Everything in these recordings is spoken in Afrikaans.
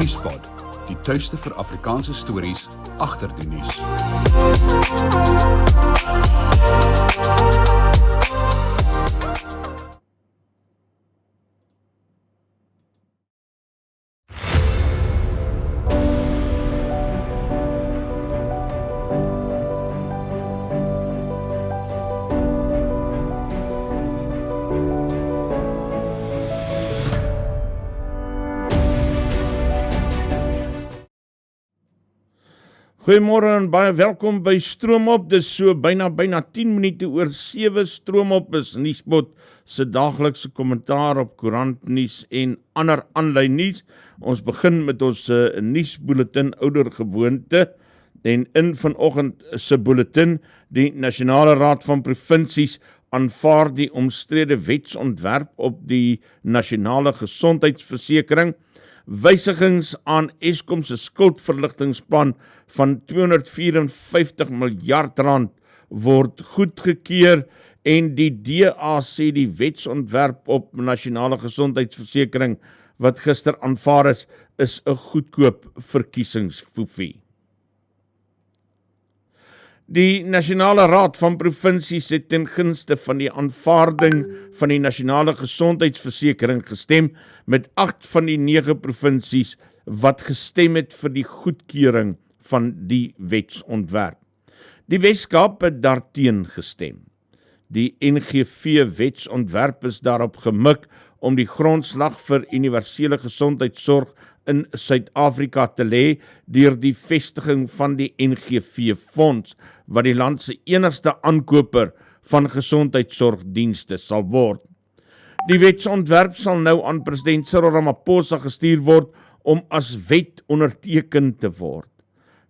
Nuuspod, die tuiste vir Afrikaanse stories agter die nuus. Goeiemôre en baie welkom by Stroomop. Dis so byna 10 minute oor 7. Stroomop is Nuuspod se daaglikse kommentaar op koerantnuus en ander aanlyn nuus. Ons begin met ons nuusbulletin ouer gewoonte en in vanoggend se bulletin die Nasionale Raad van Provinsies aanvaar die omstrede wetsontwerp op die nasionale gesondheidsversekering. Wysigings aan Eskom se skuldverligtingsplan van R254 miljard word goedgekeur en die DA sê die wetsontwerp op nasionale gesondheidsversekering wat gister aanvaar is 'n goedkoop verkiesingsfoefie. Die Nasionale Raad van Provinsies het ten gunste van die aanvaarding van die nasionale gesondheidsversekering gestem met 8 van die 9 provinsies wat gestem het vir die goedkeuring van die wetsontwerp. Die Weskaap het daarteen gestem. Die NGV wetsontwerp is daarop gemik om die grondslag vir universele gesondheidsorg in Suid-Afrika te lê deur die vestiging van die NGV fonds wat die land se enigste aankoper van gesondheidsorgdienste sal word. Die wetsontwerp sal nou aan president Cyril Ramaphosa gestuur word om as wet onderteken te word.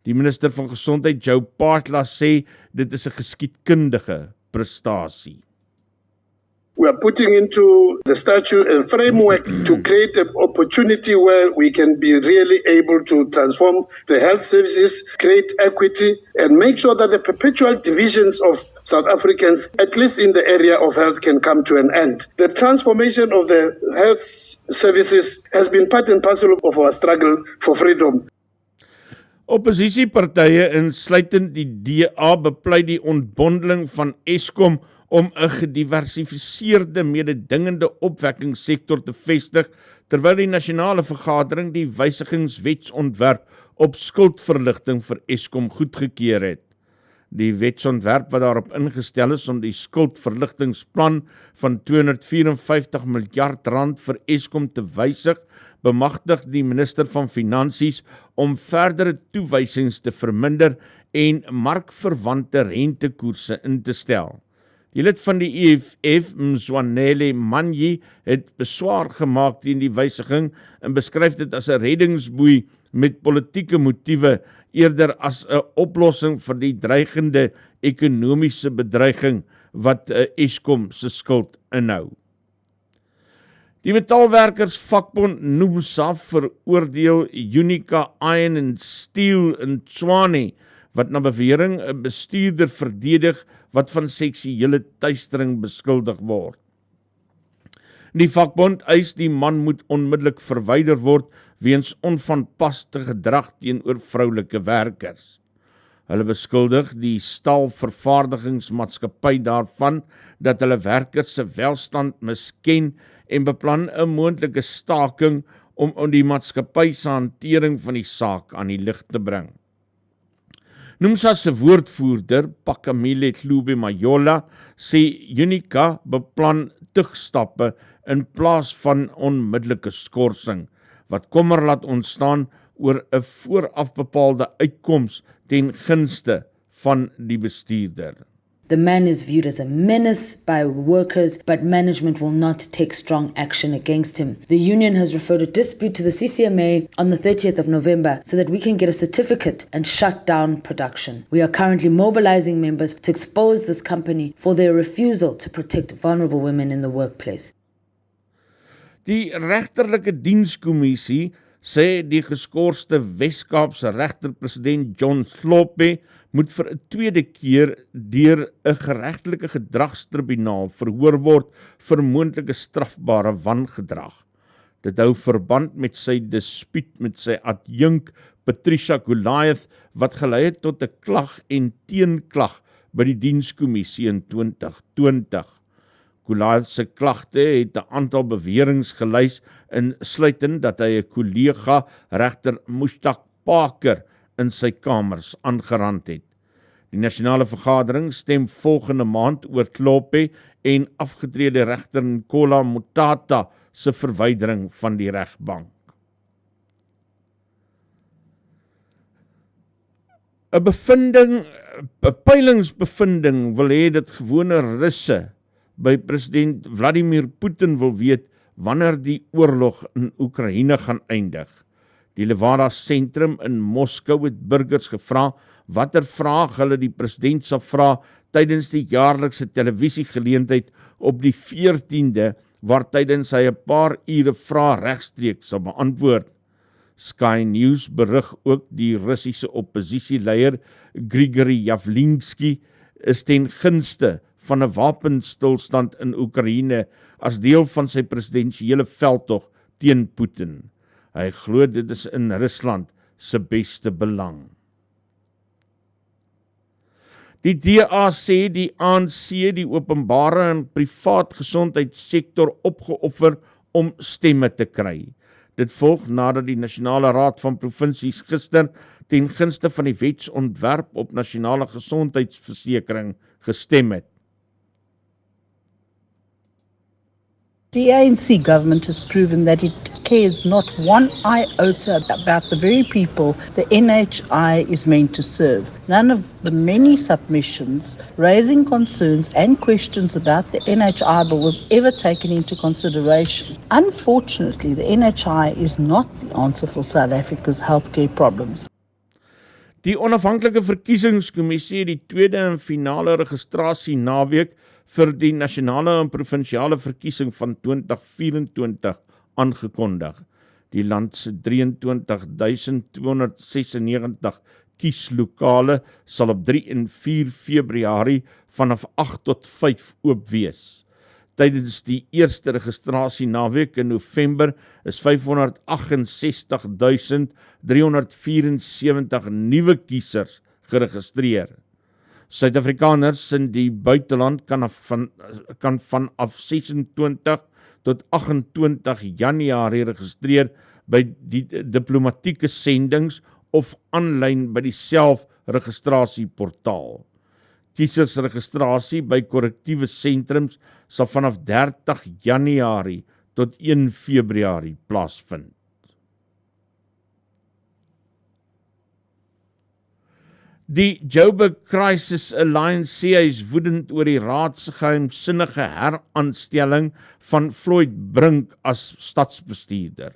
Die minister van Gesondheid, Joe Phaahla, sê dit is 'n geskiedkundige prestasie. We are putting into the statute a framework to create an opportunity where we can be really able to transform the health services, create equity, and make sure that the perpetual divisions of South Africans, at least in the area of health, can come to an end. The transformation of the health services has been part and parcel of our struggle for freedom. Oppositiepartye insluitend die DA bepleit die ontbondeling van Eskom om 'n gediversifiseerde mededingende opwekkingssektor te vestig, terwyl die nasionale vergadering die wysigingswetsontwerp op skuldverligting vir Eskom goedgekeur het. Die wetsontwerp wat daarop ingestel is om die skuldverligtingsplan van R254 miljard vir Eskom te wysig, bemagtig die minister van Finansies om verdere toewysings te verminder en markverwante rentekoerse in te stel. Die lid van die EFF, Mzwanele Manyi, het beswaar gemaak teen die wysiging en beskryf dit as 'n reddingsboei met politieke motiewe eerder as 'n oplossing vir die dreigende ekonomiese bedreiging wat Eskom se skuld inhou. Die metaalwerkers vakbond NUUSA veroordeel Unica Iron and Steel in Tshwane wat na bewering 'n bestuurder verdedig wat van seksuele teistering beskuldig word. Die vakbond eis die man moet onmiddellik verwyder word weens onvanpaste gedrag teenoor vroulike werkers. Hulle beskuldig die staalvervaardigingsmaatskappy daarvan dat hulle werkers se welstand misken en beplan 'n moontlike staking om die maatskappy se hantering van die saak aan die lig te bring. NUUSA se woordvoerder, Pakamile Tlube Majola, sê Unica beplan tugstappe in plaas van onmiddellike skorsing, wat kommer laat ontstaan oor 'n vooraf bepaalde uitkoms ten gunste van die bestuurder. The man is viewed as a menace by workers, but management will not take strong action against him. The union has referred a dispute to the CCMA on the 30th of November so that we can get a certificate and shut down production. We are currently mobilizing members to expose this company for their refusal to protect vulnerable women in the workplace. Die regterlike dienskommissie sê die geskorste Weskaapse regter-president John Slope moet vir 'n tweede keer deur 'n geregtelike gedragstribunaal verhoor word vir moontlike strafbare wangedrag. Dit hou verband met sy dispuut met sy adjunk Patricia Goliath, wat gelei het tot 'n klag en teenklag by die dienskommissie in 2020. Goliath se klagte het 'n aantal beweringe gelys, insluitend dat hy 'n kollega, regter Mushtaq Parker, in sy kamers aangerand het. Die nasionale vergadering stem volgende maand oor Tlhophe en afgetrede regter Nkola Motata se verwydering van die regbank. 'n peilingsbevinding wil hê dat gewone Russe by president Vladimir Putin wil weet wanneer die oorlog in Oekraïne gaan eindig. Die Levada sentrum in Moskou het burgers gevra watter vraag hulle die president sal vra tydens die jaarlikse televisiegeleentheid op die 14de, waar tydens hy 'n paar ure vrae regstreeks sal beantwoord. Sky News berig ook die Russiese oppositieleier Grigory Yavlinsky is ten gunste van 'n wapenstilstand in Oekraïne as deel van sy presidensiële veldtog teen Putin. Hy glo dit is in Rusland se beste belang. Die DA sê die ANC die openbare en privaat gesondheidssektor opgeoffer om stemme te kry. Dit volg nadat die Nasionale Raad van Provinsies gister ten gunste van die wetsontwerp op nasionale gesondheidsversekering gestem het. The ANC government has proven that it cares not one iota about the very people the NHI is meant to serve. None of the many submissions raising concerns and questions about the NHI bill was ever taken into consideration. Unfortunately, the NHI is not the answer for South Africa's healthcare problems. Die onafhanklike verkiesingskommissie het die tweede en finale registrasie naweek vir die nasionale en provinsiale verkiesing van 2024 aangekondig. Die land se 23.296 kieslokale sal op 3 en 4 Februarie vanaf 8 tot 5 oop wees. Tydens die eerste registrasie naweek in November is 568.374 nuwe kiesers geregistreer. Suid-Afrikaners in die buiteland kan vanaf 26 tot 28 Januarie registreer by die diplomatieke sendings of aanlyn by die selfregistrasieportaal. Kiesersregistrasie by korrektiewe sentrums sal vanaf 30 Januarie tot 1 Februarie plaasvind. Die Joburg Crisis Alliance sê hy is woedend oor die raad se geheimsinnige heraanstelling van Floyd Brink as stadsbestuurder.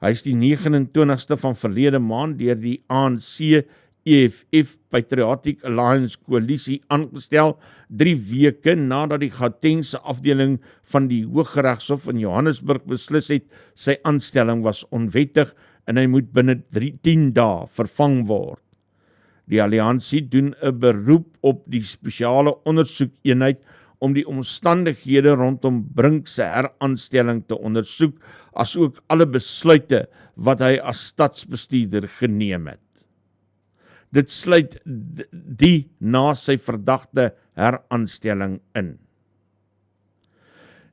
Hy is die 29ste van verlede maand deur die ANC EFF Patriotic Alliance koalisie aangestel, 3 weke nadat die Gautengse afdeling van die Hooggeregshof in Johannesburg beslis het sy aanstelling was onwettig en hy moet binne 10 dae vervang word. Die alliansie doen 'n beroep op die spesiale ondersoekeenheid om die omstandighede rondom Brink se heraanstelling te ondersoek, asook alle besluite wat hy as stadsbestuurder geneem het. Dit sluit die na sy verdagte heraanstelling in.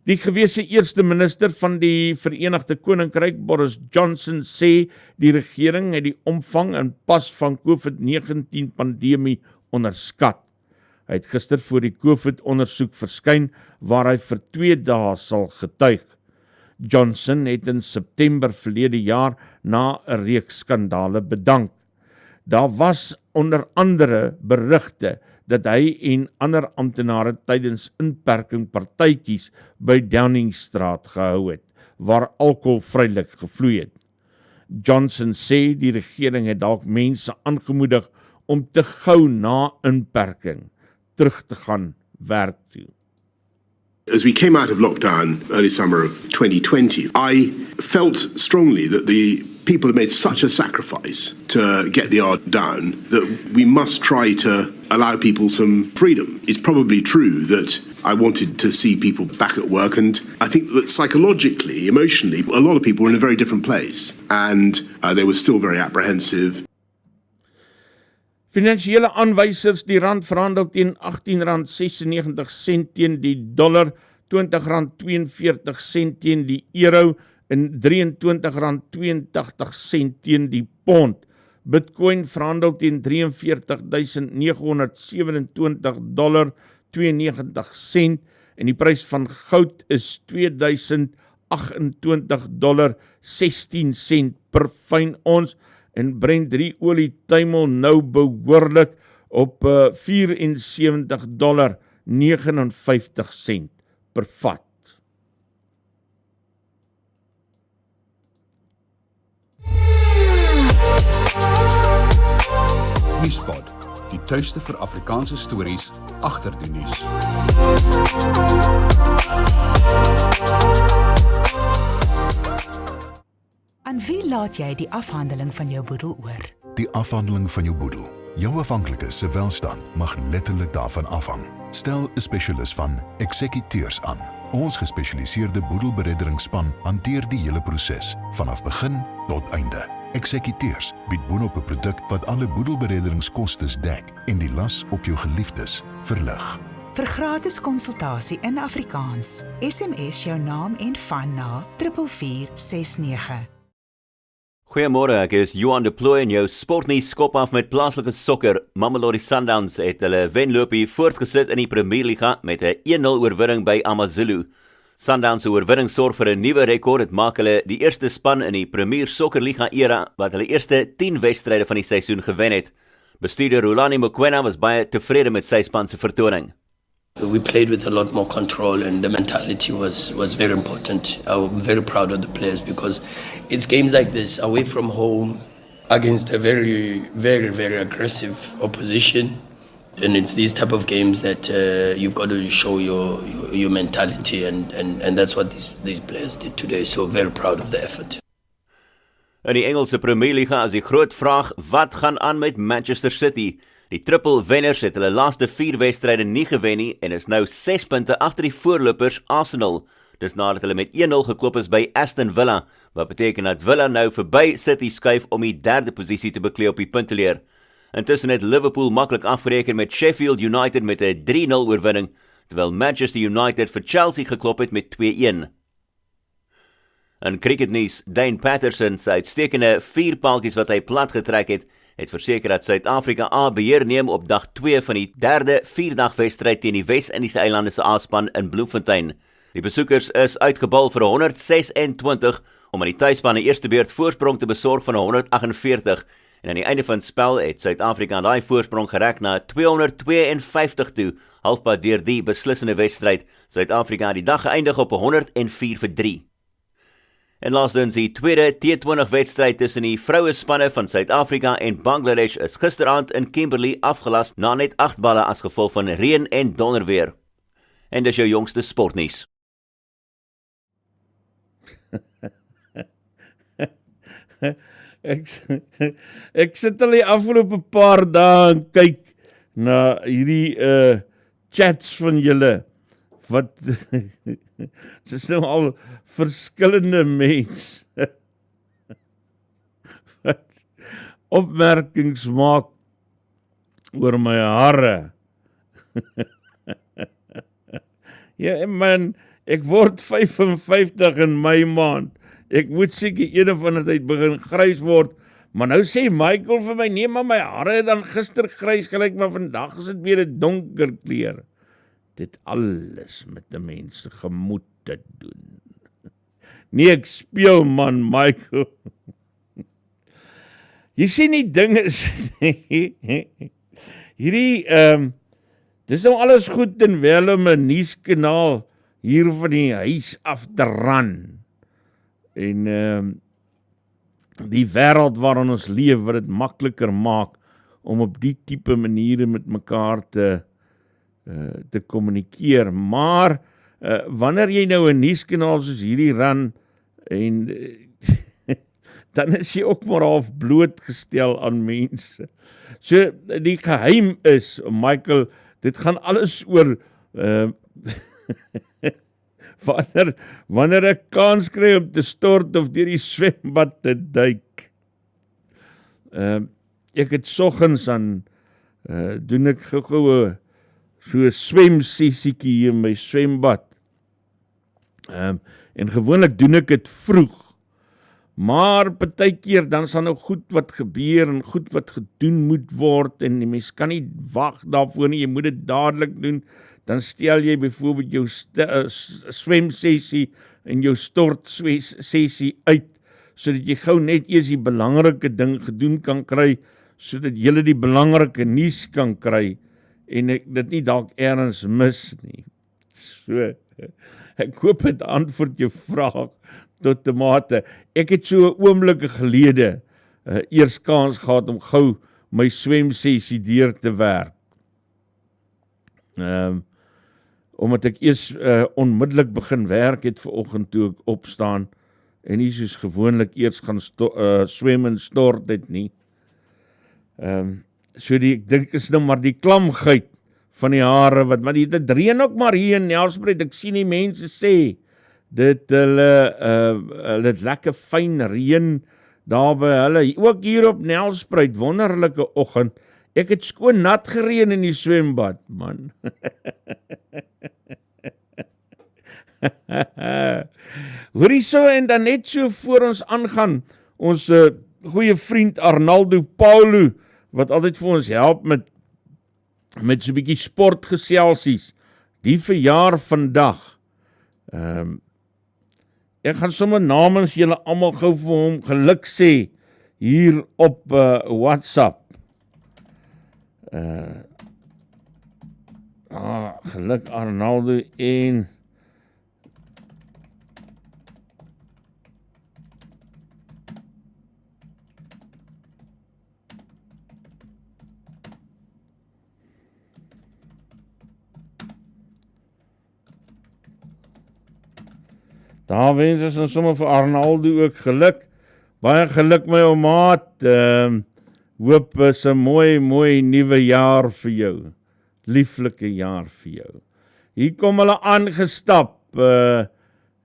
Die gewese eerste minister van die Verenigde Koninkryk, Boedels, sê die regering het die omvang en pas van COVID-19 pandemie onderskat. Hy het gister voor die COVID-ondersoek verskyn waar hy vir 2 dae sal getuig. Johnson het in September verlede jaar na 'n reeks skandale bedank. Daar was onder andere berigte dat hy en ander amptenare tydens inperking partytjies by Downingstraat gehou het, waar alkohol vrylik gevloei het. Johnson sê die regering het dalk mense aangemoedig om te gou na inperking terug te gaan werk toe. As we came out of lockdown early summer of 2020, I felt strongly that the people have made such a sacrifice to get the yard down that we must try to allow people some freedom. It's probably true that I wanted to see people back at work, and I think that psychologically, emotionally, a lot of people were in a very different place, and they were still very apprehensive. Finansiële aanwysers, die rand verhandel teen R18.96 teen die dollar, R20.42 teen die euro en R23.82 teen die pond. Bitcoin verhandel teen $43.927.92 en die prys van goud is $2.028.16 per fyn ons en Brent 3 olie tuimel nou behoorlik op $74.59 per vat. Nuuspod, die tuiste vir Afrikaanse stories agter die nuus. Aan wie laat jy die afhandeling van jou boedel oor? Die afhandeling van jou boedel. Jou afhanklikes se welstand mag letterlik daarvan afhang. Stel 'n spesialis van Eksekuteurs aan. Ons gespesialiseerde boedelberedderingsspan hanteer die hele proses, vanaf begin tot einde. Eksekuteurs bied boonop 'n produk wat alle boedelberedderingskostes dek en die las op jou geliefdes verlig. Vir gratis konsultasie in Afrikaans, SMS jou naam en van na 4469. Goeiemôre, ek is Johan de Plooy en jou sportnuus skop af met plaaslike sokker. Mamelodi Sundowns het hulle wenloopie voortgesit in die Premierliga met 'n 1-0 oorwinning by AmaZulu. Sundowns se oorwinning sorg vir 'n nuwe rekord. Dit maak hulle die eerste span in die Premier Sokkerliga era wat hulle eerste 10 wedstryde van die seisoen gewen het. Bestuurder Rulani Mokoena was baie tevrede met sy span se vertoning. We played with a lot more control and the mentality was very important. I'm very proud of the players because it's games like this, away from home, against a very, very, very aggressive opposition. And it's these type of games that you've got to show your mentality and that's what these players did today. So very proud of the effort. In die Engelse Premierliga is die groot vraag, wat gaan aan met Manchester City? Die triple wenners het hulle laaste 4 wedstryde nie gewen nie en is nou 6 punte agter die voorlopers Arsenal. Dis nadat hulle met 1-0 geklop is by Aston Villa, wat beteken dat Villa nou verby City skuif om die 3de posisie te beklee op die punteleer. Intussen het Liverpool maklik afgereken met Sheffield United met 'n 3-0 oorwinning, terwyl Manchester United vir Chelsea geklop het met 2-1. In cricketnuus, Dane Patterson se uitstekende 4 paaltjies wat hy plat getrek het verseker dat Suid-Afrika A beheer neem op dag 2 van die 3de 4-dagwedstryd teen die Wes-Indiese eilande se A-span in Bloemfontein. Die besoekers is uitgebal vir 126 om aan die tuisspan 'n eerste beurt voorsprong te besorg van 148 en aan die einde van die spel het Suid-Afrika daai voorsprong gerek na 252 toe, halfpad deur die beslissende wedstryd. Suid-Afrika het die dag geëindig op 104-3. En laastens die tweede T20 wedstryd tussen die vrouespanne van Suid-Afrika en Bangladesh is gisteraand in Kimberley afgelas na net 8 balle as gevolg van reën en donderweer. En dis jou jongste sportnuus. Ek sit al die afgelope paar dae en kyk na hierdie chats van julle wat dit is nou al verskillende mense wat opmerkings maak oor my hare. Ja man, ek word 55 in my maand. Ek moet seker een of ander tyd begin grys word, maar nou sê Michael vir my, nee maar my hare het dan gister grys gelyk, maar vandag is dit weer 'n donker kleur. Dit alles met 'n mens se gemoed te doen. Nee, ek speel man, Michael. Jy sien die ding is, hierdie, dis nou alles goed en wel om 'n nuuskanaal hier van die huis af te ran. En die wêreld waarin ons leef, wat dit makliker maak om op die tipe maniere met mekaar te kommunikeer. Maar wanneer jy nou 'n nuuskanaal soos hierdie ran en dan is jy ook maar half blootgestel aan mense. So, die geheim is, Michael, dit gaan alles oor wanneer ek kans kry om te stort of deur die swembad te duik. Ek het soggens aan doen ek gou so 'n swemsessiekie hier in my swembad. En gewoonlik doen ek dit vroeg. Maar partykeer dan sal nou goed wat gebeur en goed wat gedoen moet word en die mens kan nie wag daarvoor nie, jy moet dit dadelik doen. Dan stel jy byvoorbeeld jou swemsessie en jou stortsessie uit, sodat jy gou net eers die belangrike ding gedoen kan kry, sodat jy die belangrike nuus kan kry en ek dit nie dalk ergens mis nie. So, ek hoop het antwoord jou vraag tot die mate. Ek het so 'n oomblikke gelede eers kans gehad om gou my swemsessie deur te werk. Omdat ek eers onmiddellik begin werk het vanoggend toe ek opstaan en nie soos gewoonlik eers gaan swem en stort het nie. So ek dink is nou maar die klamgeit van die hare maar dit reën ook maar hier in Nelspruit. Ek sien die mense sê dit hulle het lekker fyn reën daar by hulle, ook hier op Nelspruit, wonderlike oggend. Ek het skoon nat gereën in die swembad, man. Hoorie so, en dan net so voor ons aangaan, ons goeie vriend Arnaldo Paulo, wat altyd vir ons help met so 'n bietjie sportgeselsies, die verjaar vandag. Ek gaan sommer namens julle almal gou vir hom geluk sê, hier op WhatsApp. Geluk Arnaldo en daar wens ons nou sommer vir Arnaldo ook geluk. Baie geluk my ou maat. Hoop is 'n mooi nuwe jaar vir jou. Lieflike jaar vir jou. Hier kom hulle aangestap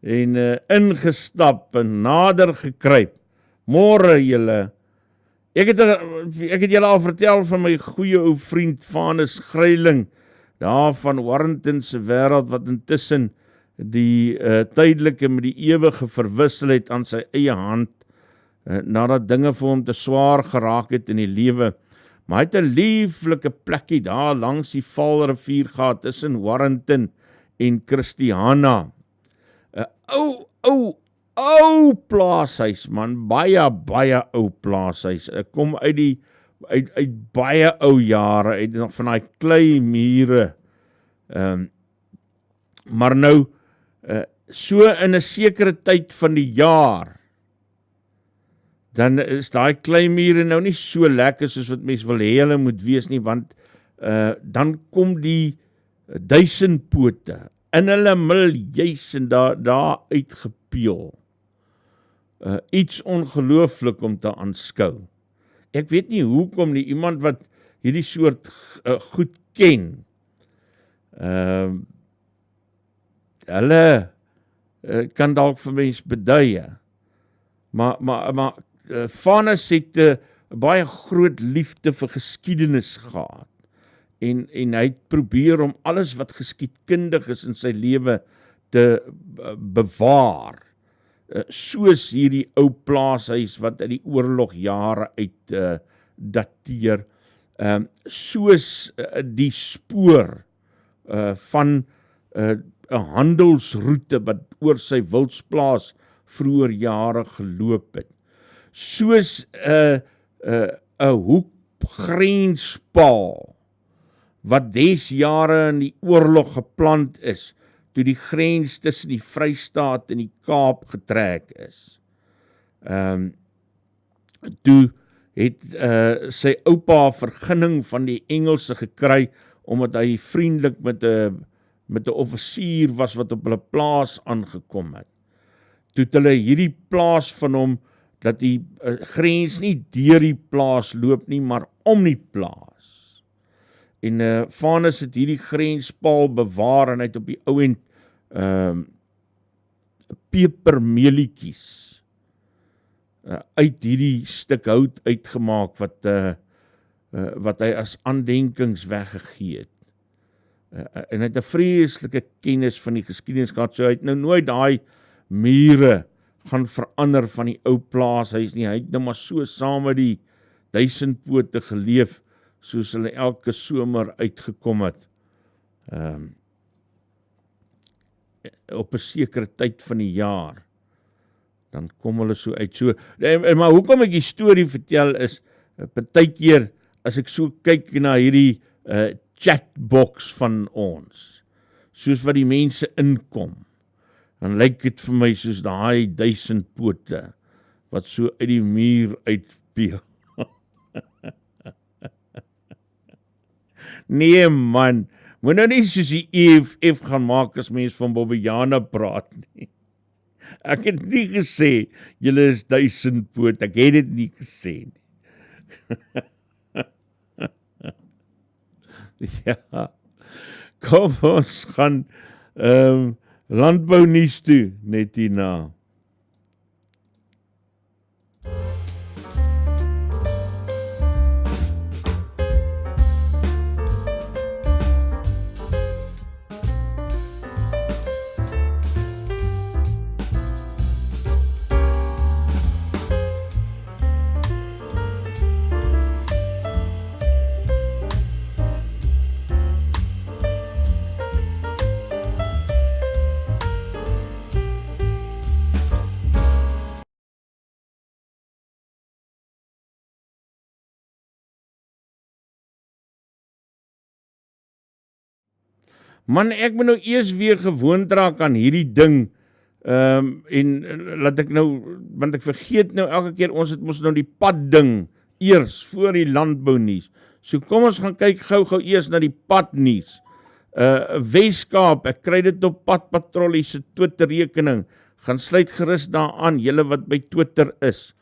en ingestap en nader gekruip. Môre julle. Ek het julle al vertel van my goeie ou vriend Vanus Greiling, daar van Warrington se wêreld wat intussen die tydelike met die ewige verwissel het aan sy eie hand, nadat dinge vir hom te swaar geraak het in die lewe. Maar hy het 'n lieflike plekkie daar langs die Vaalrivier gehad tussen Warrington en Christiana. 'n ou plaashuis man, baie ou plaashuis. Ek kom uit baie ou jare, uit nog van daai klei mure. Maar nou so in 'n sekere tyd van die jaar, dan is daai kleimure nou nie so lekker soos wat mense wil hê hulle moet wees nie, want dan kom die 1000 pote in hulle miljuis en daar uitgepeel. Iets ongelooflik om te aanskou. Ek weet nie hoekom nie, iemand wat hierdie soort goed ken, hulle kan dalk vir mens beduie. Maar Vanus het 'n baie groot liefde vir geskiedenis gehad. En hy het probeer om alles wat geskiedkundig is in sy lewe te bewaar. Soos hierdie ou plaashuis wat uit die oorlogjare uit dateer. Soos die spoor van 'n handelsroete wat oor sy wildsplaas vroeër jare geloop het. Soos 'n hoekgrenspaal wat desjare in die oorlog geplant is, toe die grens tussen die Vrystaat en die Kaap getrek is. Toe het sy oupa vergunning van die Engelse gekry, omdat hy vriendelik met 'n offisier was wat op hulle plaas aangekom het. Toe het hulle hierdie plaas van hom dat die grens nie deur die plaas loop nie, maar om die plaas. En Vanus het hierdie grenspaal bewaar en hy het op die ou end pepermeelietjies uit hierdie stuk hout uitgemaak wat hy as aandenkings weggegee het. En hy het 'n vreeslike kennis van die geskiedenis gehad, so hy het nou nooit daai mure gaan verander van die ou plaashuis nie. Hy het nou maar so saam met die 1000 pote geleef, soos hulle elke somer uitgekom het. Op 'n sekere tyd van die jaar, dan kom hulle so uit. So, maar hoekom ek die storie vertel is, partykeer as ek so kyk na hierdie chatbox van ons, soos wat die mense inkom, dan lyk dit vir my soos daai 1000 pote, wat so uit die muur uitpeel. Nee man, moet nou nie soos die EFF gaan maak as mens van Bobbejana praat nie. Ek het nie gesê, julle is 1000 pote, ek het dit nie gesê nie. Ja, kom ons gaan landbou nuus toe, net hierna. Man, ek moet nou eers weer gewoond raak aan hierdie ding, en laat ek nou, want ek vergeet nou elke keer, ons het mos nou die pad ding, eers, voor die landbou nuus. So kom ons gaan kyk gou eers na die pad nuus. Weskaap, ek kry dit op Padpatrollie se Twitter rekening, gaan sluit gerus daaraan, julle wat by Twitter is.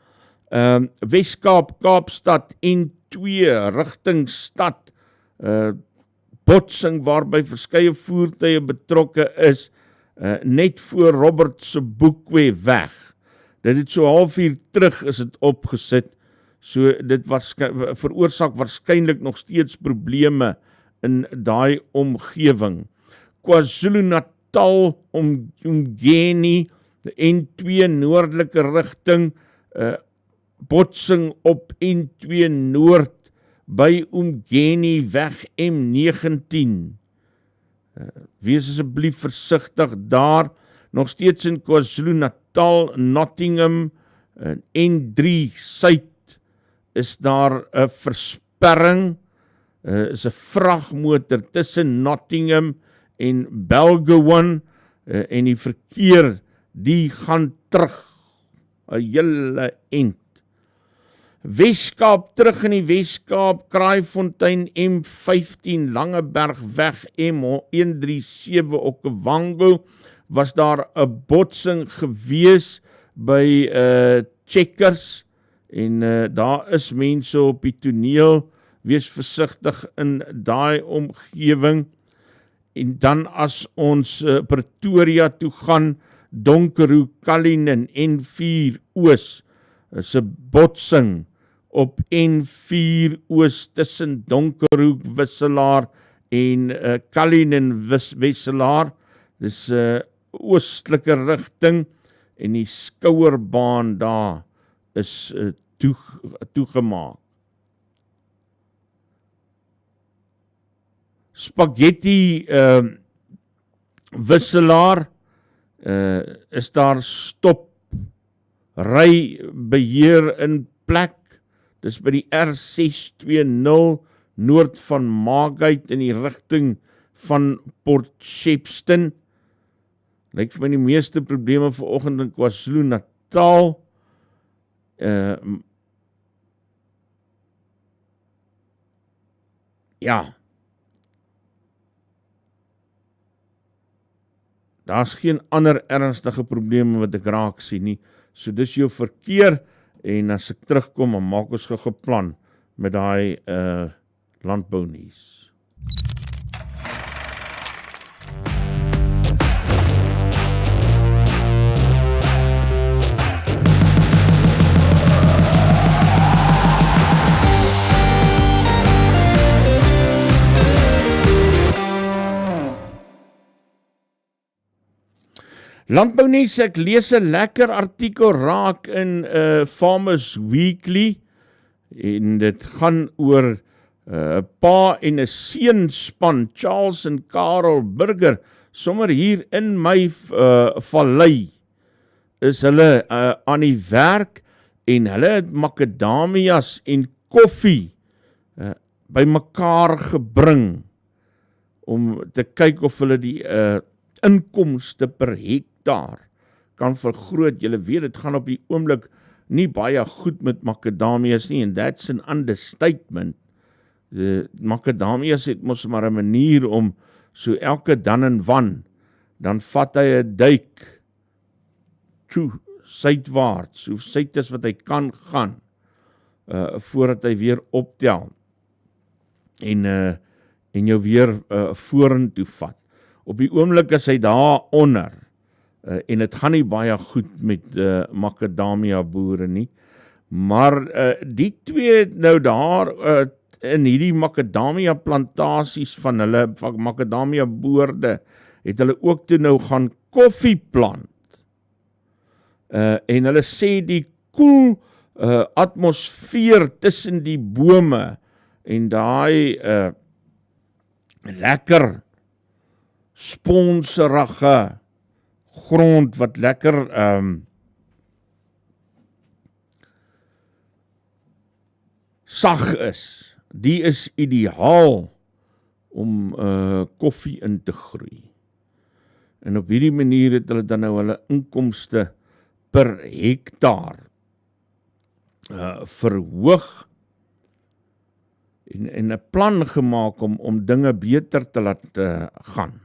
Weskaap, Kaapstad, N2, rigting stad, botsing waarby verskeie voertuie betrokke is, net voor Robert se Boekwee weg. Dit het so halfuur terug is dit opgesit, so dit veroorsaak waarskynlik nog steeds probleme in daai omgewing. KwaZulu-Natal, Geen, N2 noordelike rigting, botsing op N2 noord, by Umgeni weg M19. Wees asseblief versigtig daar, nog steeds in KwaZulu-Natal, Nottingham, N3 Suid, is daar 'n versperring, is 'n vragmotor tussen Nottingham en Belgawan, en die verkeer, die gaan terug, 'n hele end. Weskaap, terug in die Weskaap, Kraaifontein, M15, Langeberg weg, M137, Okavango, was daar 'n botsing gewees by Checkers, en daar is mense op die toneel, wees versigtig in daai omgewing, en dan as ons Pretoria toe gaan, Donkerhoek, Cullinan, N4 Oos, is 'n botsing op N4 Oos tussen Donkerhoek Wisselaar en Cullinan Wisselaar. Dis oostelike rigting, en die skouerbaan daar is toegemaak. Spaghetti Wisselaar, is daar stop rybeheer in plek. Dis by die R620 noord van Margate in die rigting van Port Shepstone. Lyk vir my die meeste probleme vanoggend in KwaZulu-Natal. Ja. Daar's geen ander ernstige probleme wat ek raak sien nie. So dis jou verkeer, en as ek terugkom, dan maak ons geplan met daai landbounuus. Landbounuus, ek lees 'n lekker artikel raak in Farmers Weekly en dit gaan oor 'n pa en 'n seunspan, Charles en Karel Burger, sommer hier in my vallei is hulle aan die werk en hulle het makadamias en koffie by mekaar gebring om te kyk of hulle die inkomste per hektaar kan vergroot. Julle weet, dit gaan op die oomblik nie baie goed met makadamias nie, en that's an understatement. Makadamias het mos maar 'n manier om so elke dan en wan, dan vat hy 'n duik suidwaarts, so suid as wat hy kan gaan, voordat hy weer optel en jou weer vorentoe vat. Op die oomblik is hy daar onder, en dit gaan nie baie goed met makadamia boere nie, maar die twee nou daar in hierdie makadamia plantasies van hulle, makadamia boorde, het hulle ook toe nou gaan koffie plant. En hulle sê die koel atmosfeer tussen die bome en daai lekker sponserige grond wat lekker sag is, die is ideaal om koffie in te groei. En op hierdie manier het hulle dan nou hulle inkomste per hektaar verhoog en 'n plan gemaak om dinge beter te laat gaan.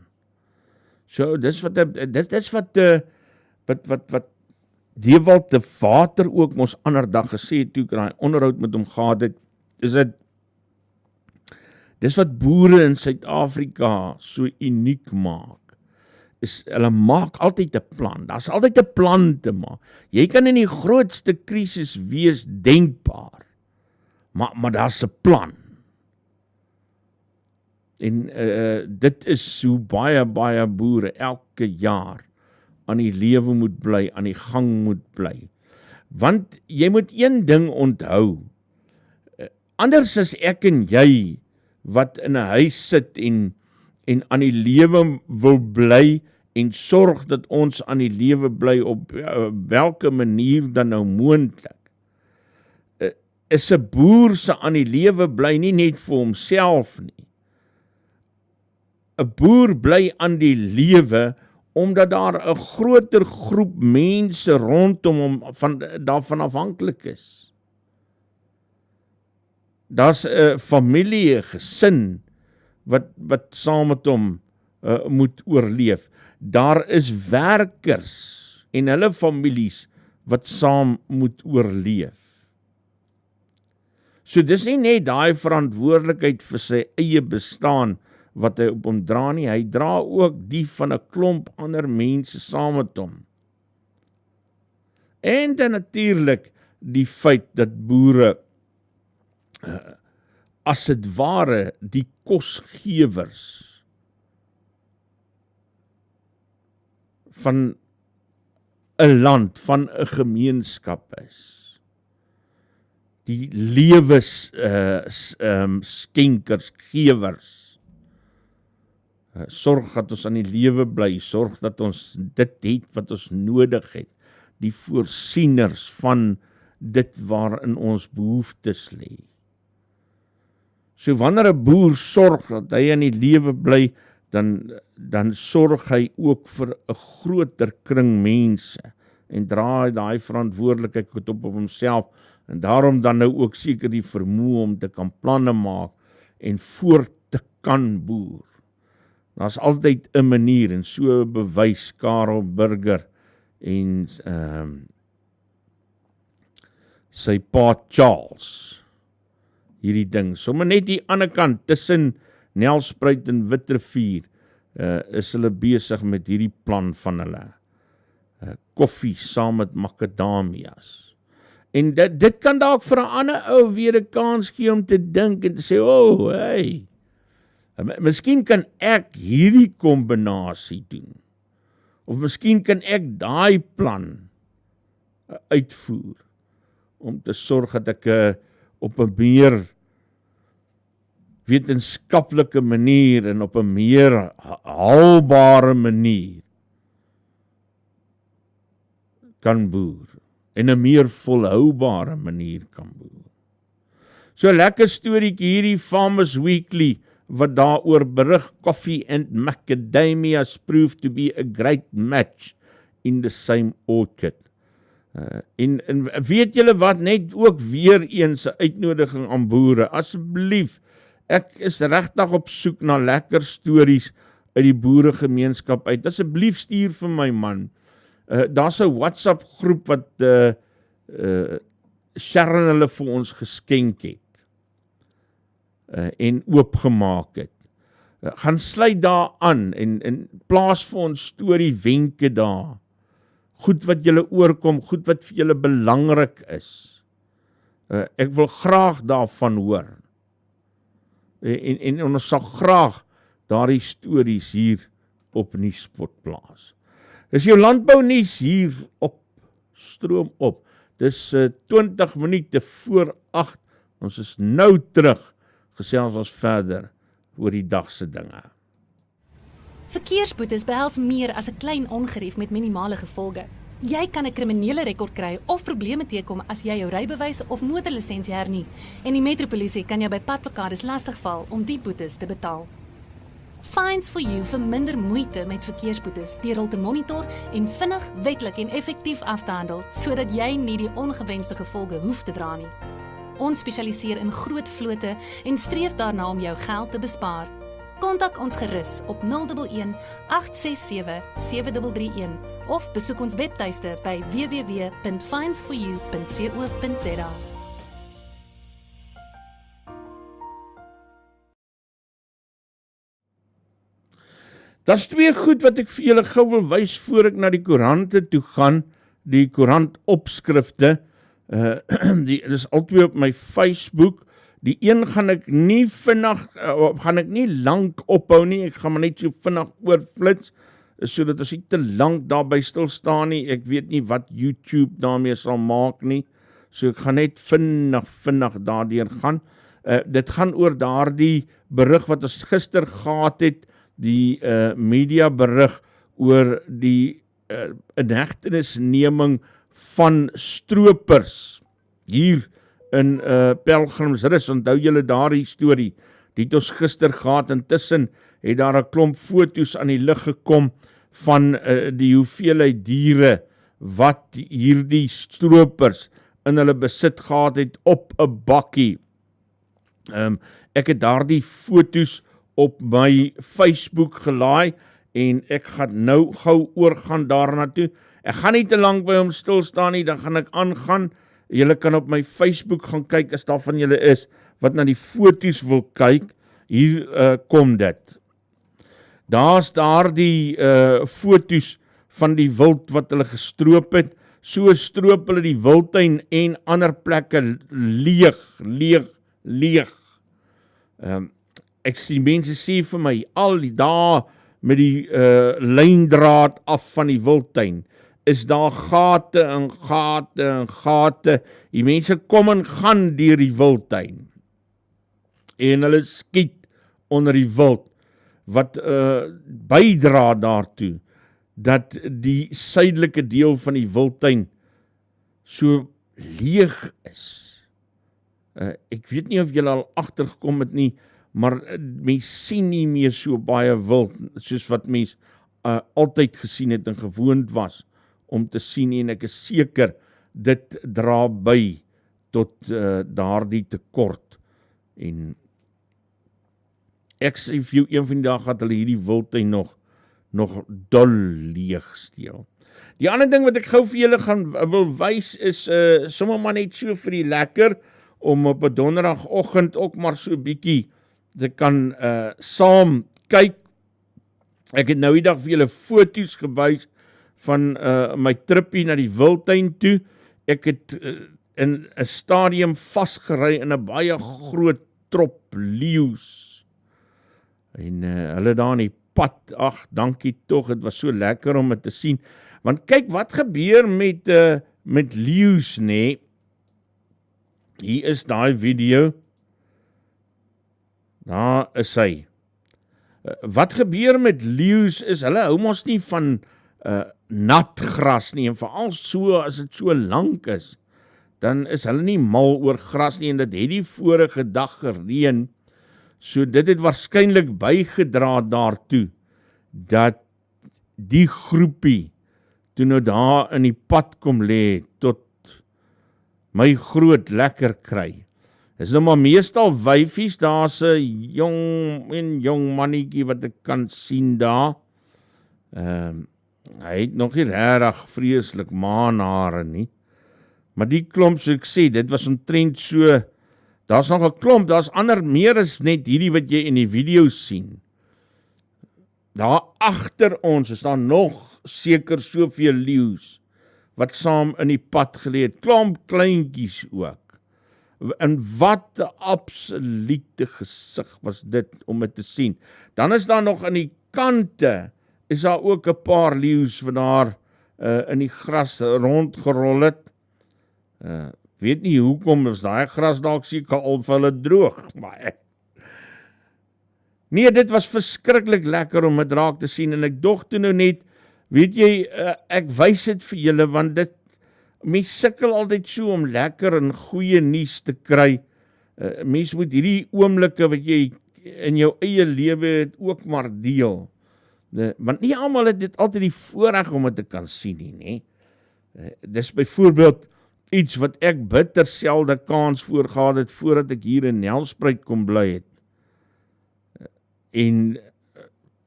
So dis wat Dewald de Vader ook mos ander dag gesê het toe ek daai onderhoud met hom gehad het, dis wat boere in Suid-Afrika so uniek maak. Hulle maak altyd 'n plan. Daar's altyd 'n plan te maak. Jy kan in die grootste krisis wees denkbaar, maar daar's 'n plan. En dit is hoe baie boere elke jaar aan die lewe moet bly, aan die gang moet bly. Want jy moet een ding onthou, anders as ek en jy, wat in 'n huis sit en aan die lewe wil bly, en sorg dat ons aan die lewe bly op welke manier dan nou moontlik. Is 'n boer se aan die lewe bly nie net vir homself nie. 'n boer bly aan die lewe omdat daar 'n groter groep mense rondom hom daarvan afhanklik is. Daar's 'n familie, 'n gesin wat saam met hom moet oorleef. Daar is werkers en hulle families wat saam moet oorleef. So dis nie net daai verantwoordelikheid vir sy eie bestaan wat hy op hom dra nie, hy dra ook die van 'n klomp ander mense saam met hom. En dan natuurlik die feit dat boere as dit ware die kosgewers van 'n land, van 'n gemeenskap is. Die lewes skenkers, gewers. Sorg dat ons aan die lewe bly, sorg dat ons dit het wat ons nodig het. Die voorsieners van dit waarin ons behoeftes lê. So wanneer 'n boer sorg dat hy aan die lewe bly, dan sorg hy ook vir 'n groter kring mense en dra daai verantwoordelikheid op homself, en daarom dan nou ook seker die vermoë om te kan planne maak en voort te kan boer. Daar's altyd 'n manier, en so bewys Karel Burger en sy pa Charles. Hierdie ding, sommer net die ander kant, tussen Nelspruit en Witrivier, is hulle besig met hierdie plan van hulle. Koffie saam met macadamias. En dit kan dalk vir 'n ander ou weer 'n kans gee om te dink en te sê, hey, miskien kan ek hierdie kombinasie doen. Of miskien kan ek daai plan uitvoer om te sorg dat ek op 'n meer wetenskaplike manier en op 'n meer haalbare manier kan boer. En 'n meer volhoubare manier kan boer. So 'n lekker storieetjie hierdie Farmers Weekly wat daaroor berig, coffee and macadamias proved to be a great match in the same orchard. En weet julle wat, net ook weer eens 'n uitnodiging aan boere, asseblief, ek is regtig op soek na lekker stories uit die boeregemeenskap uit, asseblief stuur vir my man. Daar's 'n WhatsApp groep wat Sharon hulle vir ons geskenk het en oopgemaak het. Gaan sluit daar aan en plaas vir ons storie wenke daar. Goed wat julle oorkom, goed wat vir julle belangrik is. Ek wil graag daarvan hoor. En ons sal graag daardie stories hier op Nuuspod plaas. Dis jou landbounuus hier op Stroomop. Dis 20 minute voor 8. Ons is nou terug. Gesels ons verder oor die dag se dinge. Verkeersboetes behels meer as 'n klein ongerief met minimale gevolge. Jy kan 'n kriminele rekord kry of probleme teekom as jy jou rybewys of motorlisensie hernie. En die metropolisie kan jou by padblokkades lastigval om die boetes te betaal. Fines for you vir minder moeite met verkeersboetes deur hul te monitor en vinnig, wetlik en effektief af te handel, sodat jy nie die ongewenste gevolge hoef te dra nie. Ons spesialiseer in groot vlote en streef daarna om jou geld te bespaar. Kontak ons gerus op 011 867 7331 of besoek ons webtuiste by www.finesforyou.co.za. Daar's twee goed wat ek vir julle gou wil wys voor ek na die koerante toe gaan, die koerantopskrifte. Dit is albei op my Facebook. Die een gaan ek nie lank ophou nie, ek gaan maar net so vinnig oorflits, sodat ons nie te lank daarby stil staan nie. Ek weet nie wat YouTube daarmee sal maak nie, so ek gaan net vinnig daardeur gaan. Dit gaan oor daardie berig wat ons gister gehad het, die media berig oor die inhegtenisneming van stroopers hier in Pelgrimsrus. Onthou julle daardie storie, die het ons gister gehad. Intussen het daar 'n klomp foto's aan die lig gekom van die hoeveelheid diere wat hierdie stroopers in hulle besit gehad het op 'n bakkie. Ek het daardie foto's op my Facebook gelaai en ek gaan nou gou oorgaan daarna toe. Ek gaan nie te lank by hom stil staan nie, dan gaan ek aangaan. Julle kan op my Facebook gaan kyk as daar van julle is wat na die foto's wil kyk. Hier kom dit. Daar's daardie foto's van die wild wat hulle gestroop het. So stroop hulle die wildtuin en ander plekke leeg. Ek sien mense sê vir my, al die dae met die lyndraad af van die wildtuin, is daar gate en gate. Die mense kom en gaan deur die wildtuin. En hulle skiet onder die wild, wat bydra daartoe, dat die suidelike deel van die wildtuin so leeg is. Ek weet nie of julle al agtergekom het nie, maar mens sien nie meer so baie wild, soos wat mens altyd gesien het en gewoond was om te sien, en ek is seker, dit dra by tot daardie tekort. En ek sê vir jou, een van die dag gaat hulle hierdie wildtuin nog dol leeg steel. Die ander ding wat ek gou vir julle wil wys is sommer maar net so vir die lekker om op 'n donderdagoggend ook maar so 'n bietjie te kan saam kyk. Ek het nou die dag vir julle foto's gewys van my trippie na die wildtuin toe. Ek het in 'n stadium vasgery in 'n baie groot trop leeu's. En hulle daar in die pad, ag, dankie tog, dit was so lekker om dit te sien. Want kyk wat gebeur met leeu's, nê? Hier is daai video. Daar is hy. Wat gebeur met leeu's is, hulle hou mos nie van nat gras nie, en veral so, as dit so lank is, dan is hulle nie mal oor gras nie, en dit het die vorige dag gereën, so dit het waarskynlik bygedra daartoe, dat die groepie, toe nou daar in die pad kom lê, tot my groot lekker kry. Is nou maar meestal wyfies, daar's 'n jong mannetjie wat ek kan sien daar. Hy het nog nie regtig vreeslik maanhare nie. Maar die klomp, so ek sê, dit was omtrent so, daar's nog 'n klomp, daar's ander meer as net hierdie wat jy in die video sien. Daar agter ons is daar nog seker soveel leeu's wat saam in die pad gelê het, klomp kleintjies ook. En wat 'n absolute gesig was dit om dit te sien. Dan is daar nog aan die kante, is daar ook 'n paar leeu's wat daar in die gras rondgerol het. Weet nie hoekom, is daai gras dalk seker al vir hulle droog, maar nee, dit was verskriklik lekker om dit raak te sien, en ek dog toe nou net, weet jy, ek wys dit vir julle, want dit, mens sukkel altyd so om lekker en goeie nuus te kry. Mens moet hierdie oomblikke wat jy in jou eie lewe het ook maar deel. Want nie almal het dit altyd die voorreg om dit te kan sien nie, né? Dis byvoorbeeld iets wat ek bitter selde kans voor gehad het voordat ek hier in Nelspruit kom bly het. En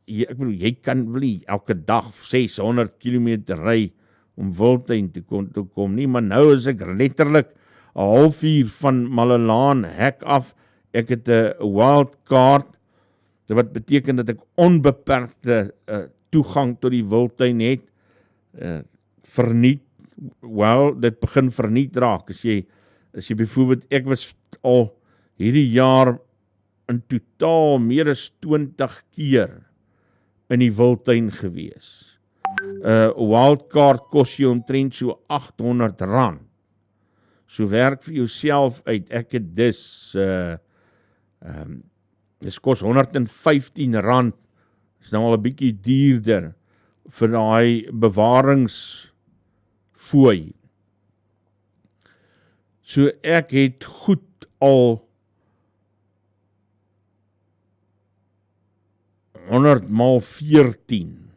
ek bedoel, jy kan wel nie elke dag 600 km ry om Wildtuin te kom nie, maar nou is ek letterlik 'n halfuur van Malelaan hek af. Ek het 'n wildcard, wat beteken dat ek onbeperkte toegang tot die Wildtuin het. Verniet, dit begin verniet raak, as jy byvoorbeeld, ek was al hierdie jaar in totaal meer as 20 keer in die Wildtuin gewees. Wildcard kos jy omtrent so R800. So werk vir jouself uit, ek het dis, dis kos R115, is nou al 'n bietjie duurder, vir daai bewaringsfooi. So ek het goed al 100 maal 14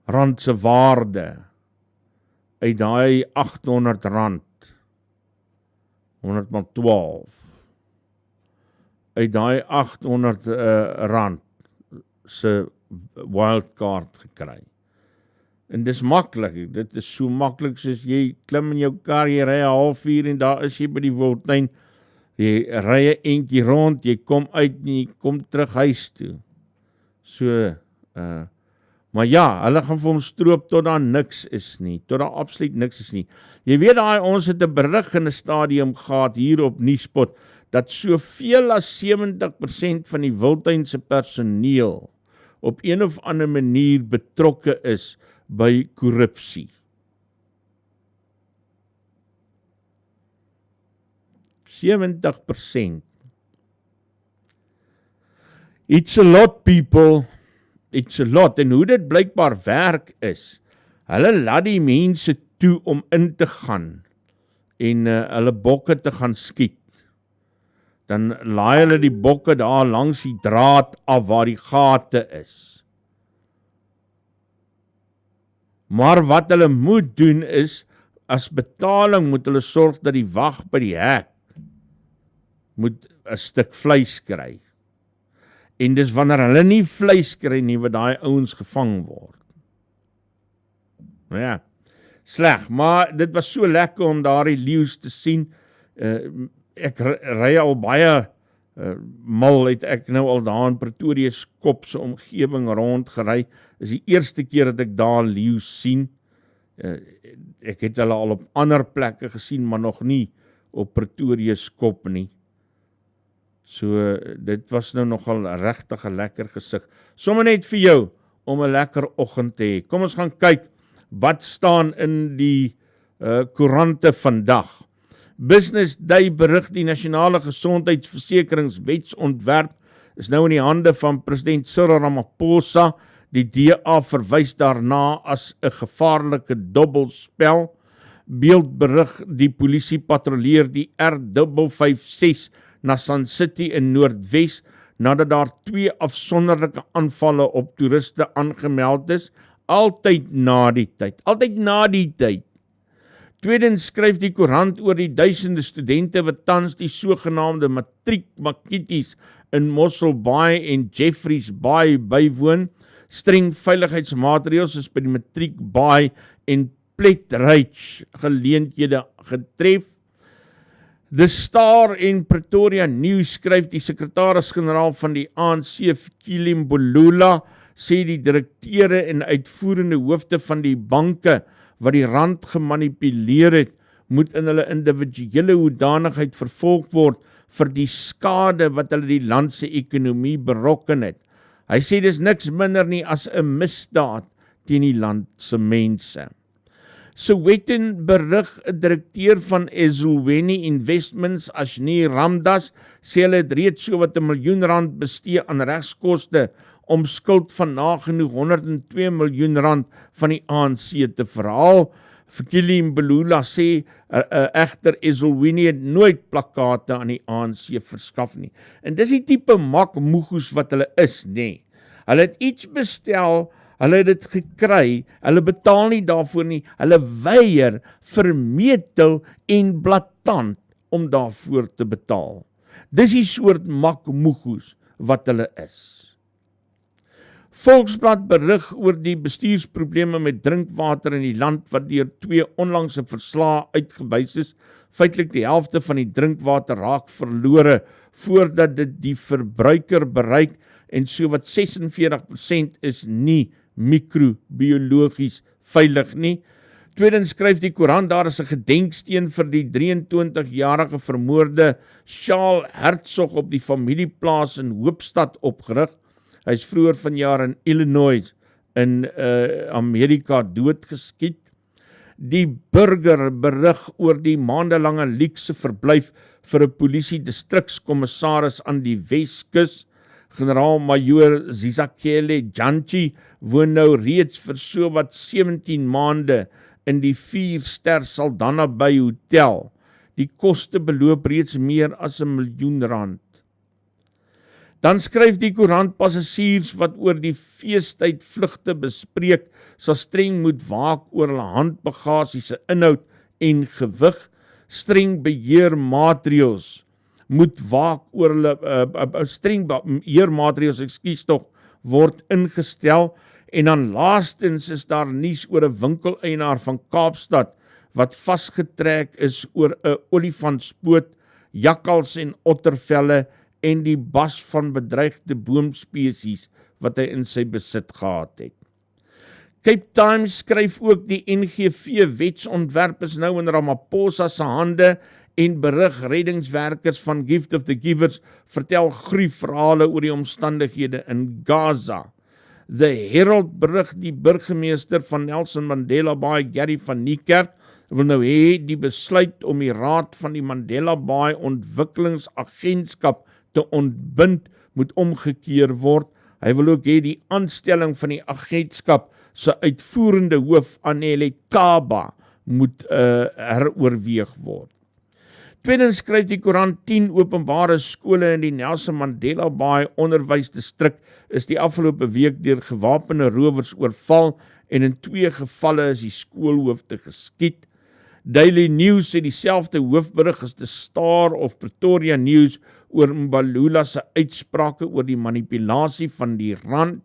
rand se waarde uit daai R800, 100 maal 12, uit daai R800 se wildcard gekry. En dis maklik, dit is so maklik soos jy klim in jou kar, jy ry 'n halfuur en daar is jy by die Wildtuin, jy ry 'n entjie rond, jy kom uit en jy kom terug huis toe. So, maar ja, hulle gaan vir hom stroop tot daar niks is nie, tot daar absoluut niks is nie. Jy weet daai, ons het 'n berig in 'n stadium gehad hier op Nuuspod, dat soveel as 70% van die Wildtuin se personeel op een of ander manier betrokke is by korrupsie. %70. It's a lot, people. It's a lot. En hoe dit blykbaar werk is, hulle laat die mense toe om in te gaan en hulle bokke te gaan skiet. Dan laai hulle die bokke daar langs die draad af waar die gate is. Maar wat hulle moet doen is, as betaling moet hulle sorg dat die wag by die hek moet 'n stuk vleis kry. En dis wanneer hulle nie vleis kry nie, wat daai ouens gevang word. Ja, sleg, maar dit was so lekker om daardie leeu's te sien. Ek ry al baie mal het ek nou al daar in Pretoria se Kop se omgewing rondgery. Is die eerste keer dat ek daar leeu's sien. Ek het hulle al op ander plekke gesien, maar nog nie op Pretoria se Kop nie. So dit was nou nogal regtig 'n lekker gesig. Sommige net vir jou om 'n lekker oggend te hê. Kom ons gaan kyk wat staan in die koerante vandag. Business Day berig die nasionale gesondheidsversekeringswetsontwerp is nou in die hande van president Cyril Ramaphosa. Die DA verwys daarna as 'n gevaarlike dobbelspel. Beeld berig die polisie patrolleer die R556 na Sun City in Noordwes nadat daar 2 afsonderlike aanvalle op toeriste aangemeld is. Altyd na die tyd. Tweedens skryf die koerant oor die duisende studente wat tans die sogenaamde matriekmakkities in Mossel Bay en Jeffreys Bay bywoon. Streng veiligheidsmaatreëls is by die Matriek Bay en Pletridge geleenthede getref. The Star en Pretoria News skryf die sekretaris-generaal van die ANC, Fikile Mbalula, sê die direkteure en uitvoerende hoofde van die banke wat die rand gemanipuleer het, moet in hulle individuele hoedanigheid vervolg word vir die skade wat hulle die land se ekonomie berokken het. Hy sê dis niks minder nie as 'n misdaad teen die land se mense. Soweto berig 'n direkteur van Ezulweni Investments, Ashni Ramdas, sê hulle het reeds so wat R1 miljoen bestee aan regskoste om skuld van nagenoeg R102 miljoen van die ANC te verhaal. Fikile Mbalula sê egter Ezulweni het nooit plakate aan die ANC verskaf nie. En dis die tipe makmoegoes wat hulle is, nê. Hulle het iets bestel, hulle het dit gekry, hulle betaal nie daarvoor nie, hulle weier vermetel en blaatant om daarvoor te betaal. Dis die soort makmoegoes wat hulle is. Volksblad berig oor die bestuursprobleme met drinkwater in die land wat deur 2 onlangse verslae uitgewys is. Feitelik die helfte van die drinkwater raak verlore voordat dit die verbruiker bereik en so wat 46% is nie microbiologies veilig nie. Tweedens skryf die koerant daar is 'n gedenksteen vir die 23-jarige vermoorde Charles Herzog op die familieplaas in Hoopstad opgerig. Hy is vroeër vanjaar in Illinois in Amerika doodgeskiet. Die Burger berig oor die maandelange luukse verblyf vir 'n polisie-distrikskommissaris aan die Weskus. Generaal-majoor Zizakele Janchi woon nou reeds vir so wat 17 maande in die 4-ster Saldanha Bay Hotel. Die koste beloop reeds meer as R1 miljoen. Dan skryf die koerant passasiers wat oor die feestyd vlugte bespreek, sal streng moet waak oor hulle handbagasie se inhoud en gewig. Streng beheermaatreëls moet waak oor hulle streng beheermaatreëls, word ingestel. En dan laastens is daar nuus oor 'n winkeleienaar van Kaapstad wat vasgetrek is oor 'n olifantspoot, jakkals en ottervelle en die bas van bedreigde boomspesies wat hy in sy besit gehad het. Cape Times skryf ook die NGV wetsontwerp is nou in Ramaphosa se hande en berig reddingswerkers van Gift of the Givers vertel gruwelverhale oor die omstandighede in Gaza. The Herald berig die burgemeester van Nelson Mandela Bay, Gary van Niekerk, wil nou hê die besluit om die raad van die Mandela Bay ontwikkelingsagentskap te ontbind moet omgekeer word. Hy wil ook hê die aanstelling van die agentskap se uitvoerende hoof Anele Kaba moet heroorweeg word. Tweedens skryf die koerant 10 openbare skole in die Nelson Mandela Bay onderwysdistrik is die afgelope week deur gewapende rowers oorval en in 2 gevalle is die skoolhoofde geskiet. Daily News sê dieselfde hoofberig as die Star of Pretoria News oor Mbalula se uitsprake oor die manipulasie van die rand.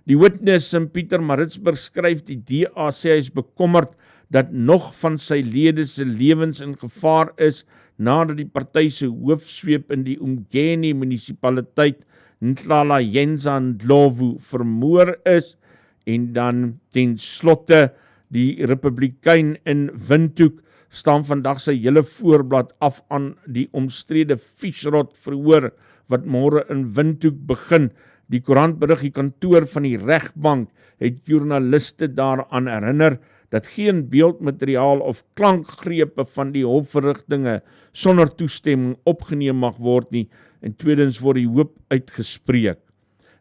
Die Witness in Pietermaritzburg skryf die DA sê hy is bekommerd dat nog van sy lede se lewens in gevaar is nadat die party se hoofsweep in die Geen munisipaliteit Nhlala-Yenza Ndlovu vermoor is en dan ten slotte die Republikein in Windhoek staan vandag sy hele voorblad af aan die omstrede Fischrot verhoor wat môre in Windhoek begin. Die koerant berig die kantoor van die regbank het joernaliste daaraan herinner dat geen beeldmateriaal of klankgrepe van die hofverrigtinge sonder toestemming opgeneem mag word nie. En tweedens word die hoop uitgespreek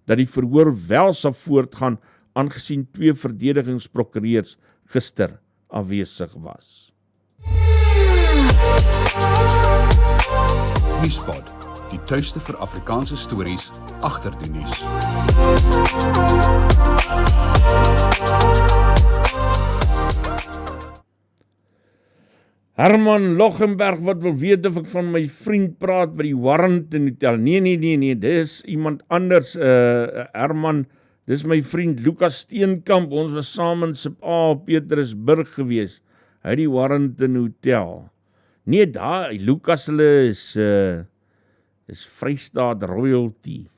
dat die verhoor wel sal voortgaan aangesien 2 verdedigingsprokureurs gister afwesig was. Nuuspod, die tuiste vir Afrikaanse stories agter die nuus. Herman Lochenberg wat wil weet of ek van my vriend praat by die warrant in die tel. Nee, dis iemand anders. Herman, dis my vriend Lukas Steenkamp. Ons was saam in Stroomop op Petrusburg gewees. Hy het die warrant in hotel. Nee, daar, Lukas hulle is Vrystaat royalty.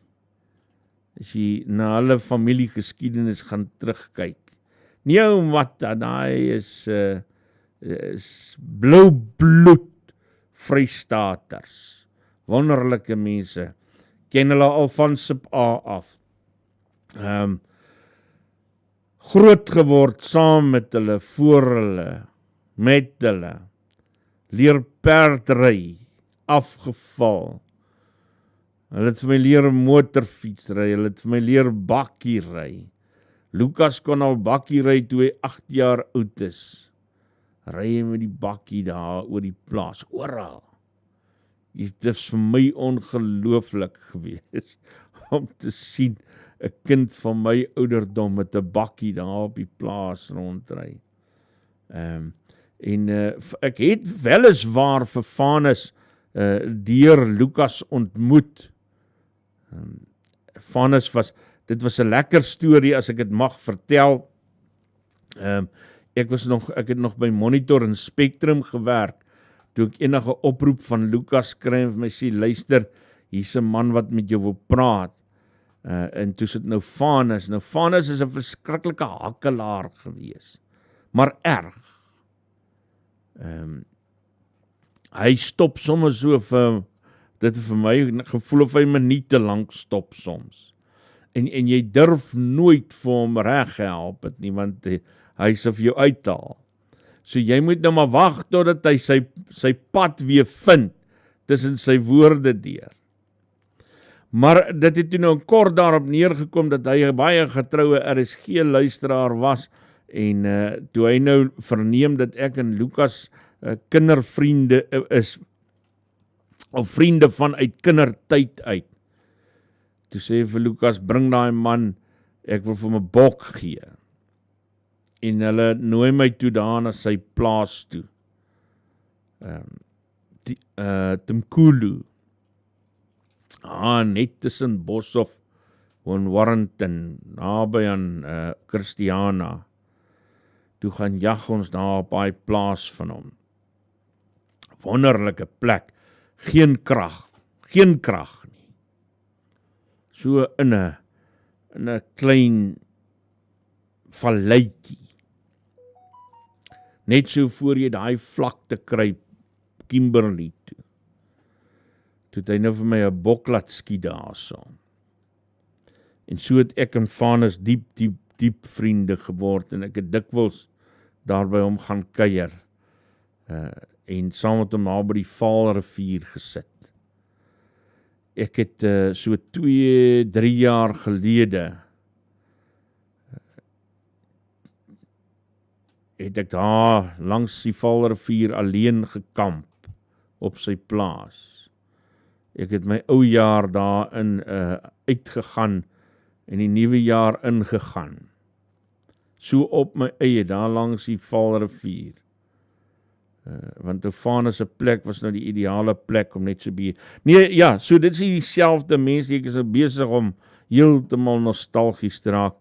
As jy na hulle familiegeskiedenis gaan terugkyk. Nee, wat daai is blou bloed Vrystaaters. Wonderlike mense. Ken hulle al van sub A af. Groot geword saam met hulle, voor hulle, met hulle. Leer perdry, afgeval. Hulle het vir my leer motorfiets ry, hulle het vir my leer bakkie ry. Lukas kon al bakkie ry toe hy 8 jaar oud is. Ry hy met die bakkie daar oor die plaas, oral. Dit is vir my ongelooflik gewees om te sien 'n kind van my ouderdom met 'n bakkie daar op die plaas rondry. Ek het weliswaar vir Vanus deur Lukas ontmoet. Vanus dit was 'n lekker storie as ek dit mag vertel. Ek het nog by Monitor en Spectrum gewerk, toe ek enige oproep van Lukas kry en vir my sê, luister, hier's 'n man wat met jou wil praat. En toe sit nou Vanus. Nou Vanus is 'n verskriklike hakkelaar gewees, maar erg. Hy stop soms so dit vir my gevoel of hy minute lank stop soms. En jy durf nooit vir hom reg help het nie, want hy sal vir jou uithaal. So jy moet nou maar wag totdat hy sy pad weer vind tussen sy woorde deur. Maar dit het toe nou kort daarop neergekom dat hy 'n baie getroue RSG luisteraar was en toe hy nou verneem dat ek en Lukas kindervriende is of vriende van uit kindertyd uit. Toe sê vir Lukas, bring daai man, ek wil vir hom 'n bok gee. En hulle nooi my toe daar na sy plaas toe. Timkulu. Net tussen Boshoff en Warrenton, naby aan Christiana. Toe gaan jag ons daar op daai plaas van hom. Wonderlike plek, geen krag nie. So in 'n klein valleitjie. Net so voor jy daai vlakte kry, Kimberley toe. Toe het hy nou vir my 'n bok laat skiet daarso. En so het ek en Vanus diep vriende geword en ek het dikwels daar by hom gaan kuier. En saam met hom daar by die Vaalrivier gesit. Ek het so 2-3 jaar gelede het ek daar langs die Vaalrivier alleen gekamp op sy plaas. Ek het my ou jaar daarin uitgegaan en die nuwe jaar ingegaan. So op my eie daar langs die Vaalrivier. Want Vanus se plek was nou die ideale plek om net so nee, ja, so dit is dieselfde mense, ek is nou besig om heeltemal nostalgies te raak.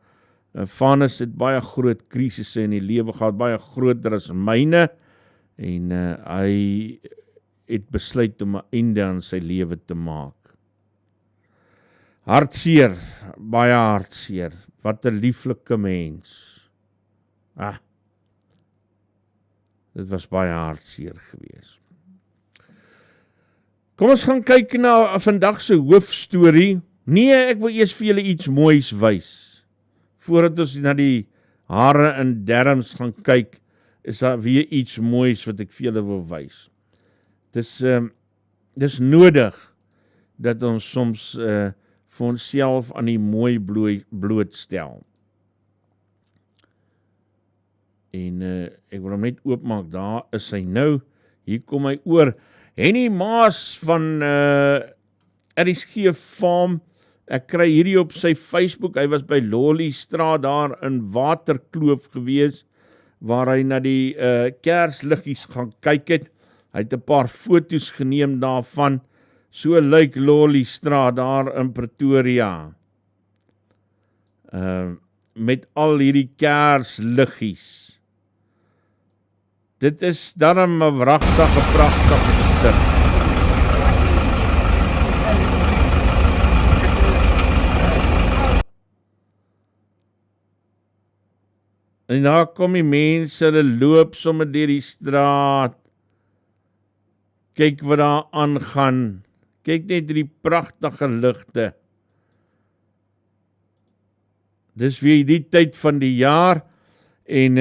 Vanus het baie groot krisisse in die lewe gehad, baie groter as myne, en hy het besluit om 'n einde aan sy lewe te maak. Hartseer, baie hartseer, wat 'n lieflike mens. Dit was baie hartseer geweest. Kom ons gaan kyk na vandag se hoofstorie. Nee, ek wil eers vir julle iets moois wys. Voordat ons na die hare en derms gaan kyk, is daar weer iets moois wat ek vir julle wil wys. Dis nodig dat ons soms vir onsself aan die mooi blootstel. En ek wil hom net oopmaak, daar is hy nou, hier kom hy oor. Henny Maas van RSG Farm, ek kry hierdie op sy Facebook, hy was by Lolly Straat daar in Waterkloof gewees, waar hy na die kersliggies gaan kyk het. Hy het 'n paar foto's geneem daarvan, so lyk Lolly Straat daar in Pretoria. Met al hierdie kersliggies. Dit is darm 'n pragtige gesig. En daar kom die mense, hulle loop sommer deur die straat. Kyk wat daar aangaan. Kyk net die pragtige ligte. Dis weer die tyd van die jaar, en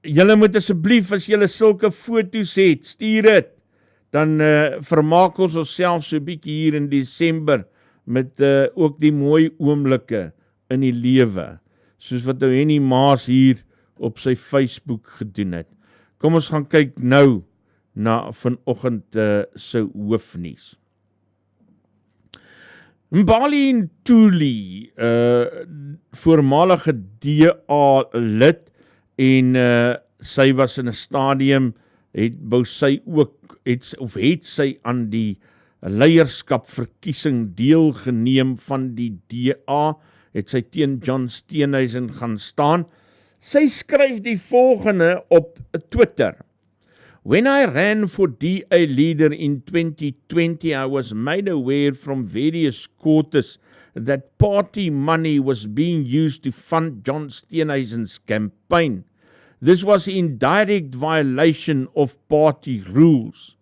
julle moet asseblief, as julle sulke foto's het, stuur dit, dan vermaak ons onsself so 'n bietjie hier in Desember, met ook die mooi oomblikke in die lewe, soos wat Henny Maas hier op sy Facebook gedoen het. Kom ons gaan kyk nou na vanoggend se hoofnuus. Mbali Ntuli, voormalige DA lid, en sy was in 'n stadium, het sy aan die leierskapverkiesing deelgeneem van die DA, het sy teen John Steenhuisen gaan staan. Sy skryf die volgende op Twitter. When I ran for DA leader in 2020, I was made aware from various quarters that party money was being used to fund John Steenhuisen's campaign. This was in direct violation of party rules.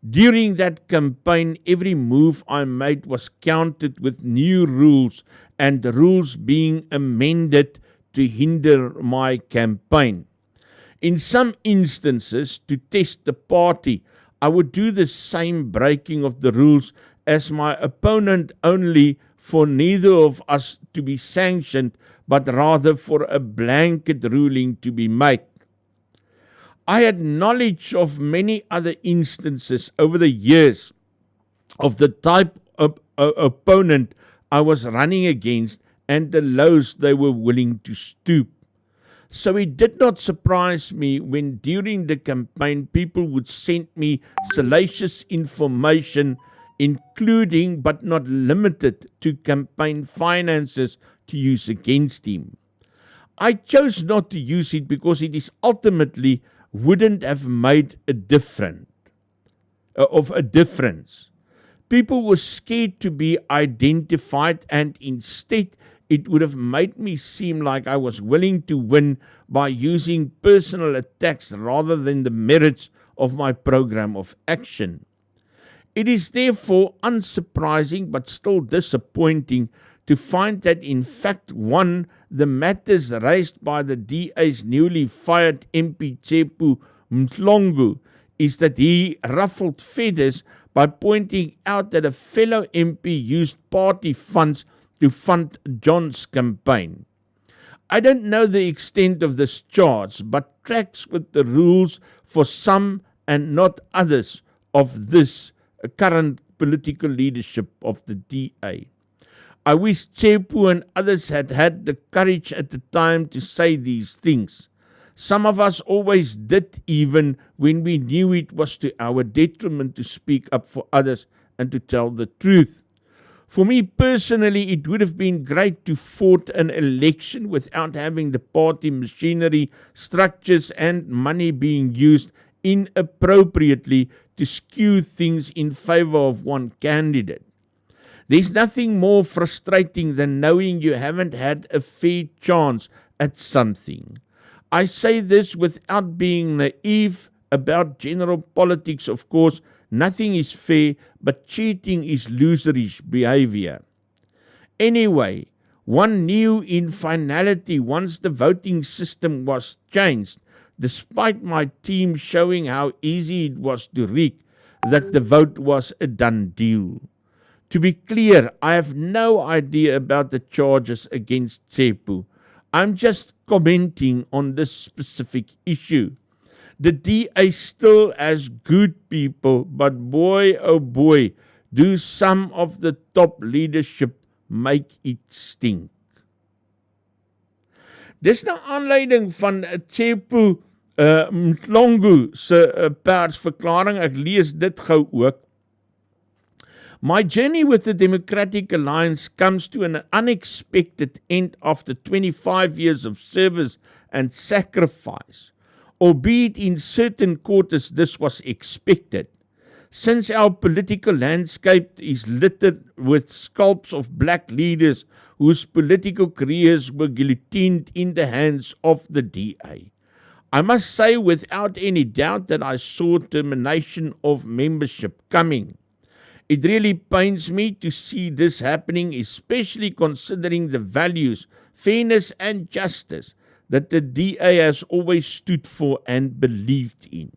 During that campaign, every move I made was countered with new rules and rules being amended to hinder my campaign. In some instances, to test the party, I would do the same breaking of the rules as my opponent, only for neither of us to be sanctioned, but rather for a blanket ruling to be made. I had knowledge of many other instances over the years of the type of opponent I was running against and the lows they were willing to stoop. So it did not surprise me when during the campaign people would send me salacious information, including but not limited to campaign finances to use against him. I chose not to use it because it is ultimately wouldn't have made a difference. People were scared to be identified, and instead it would have made me seem like I was willing to win by using personal attacks rather than the merits of my program of action. It is therefore unsurprising but still disappointing to find that in fact one, the matters raised by the DA's newly fired MP Tsepu Mhlongo is that he ruffled feathers by pointing out that a fellow MP used party funds to fund John's campaign. I don't know the extent of this charge, but tracks with the rules for some and not others of this current political leadership of the DA. I wish Tsepu and others had had the courage at the time to say these things. Some of us always did, even when we knew it was to our detriment to speak up for others and to tell the truth. For me personally, it would have been great to fought an election without having the party machinery, structures and money being used inappropriately to skew things in favor of one candidate. There's nothing more frustrating than knowing you haven't had a fair chance at something. I say this without being naive about general politics, of course. Nothing is fair, but cheating is loserish behavior. Anyway, one knew in finality once the voting system was changed, despite my team showing how easy it was to rig, that the vote was a done deal. To be clear, I have no idea about the charges against Tsepu. I'm just commenting on this specific issue. The DA still has good people, but boy oh boy, do some of the top leadership make it stink. Dis nou aanleiding van Tsepu Mhlongo se persverklaring. Ek lees dit gou ook. My journey with the Democratic Alliance comes to an unexpected end after 25 years of service and sacrifice. Albeit in certain quarters this was expected. Since our political landscape is littered with scalps of black leaders whose political careers were guillotined in the hands of the DA. I must say without any doubt that I saw termination of membership coming. It really pains me to see this happening, especially considering the values, fairness and justice that the DA has always stood for and believed in.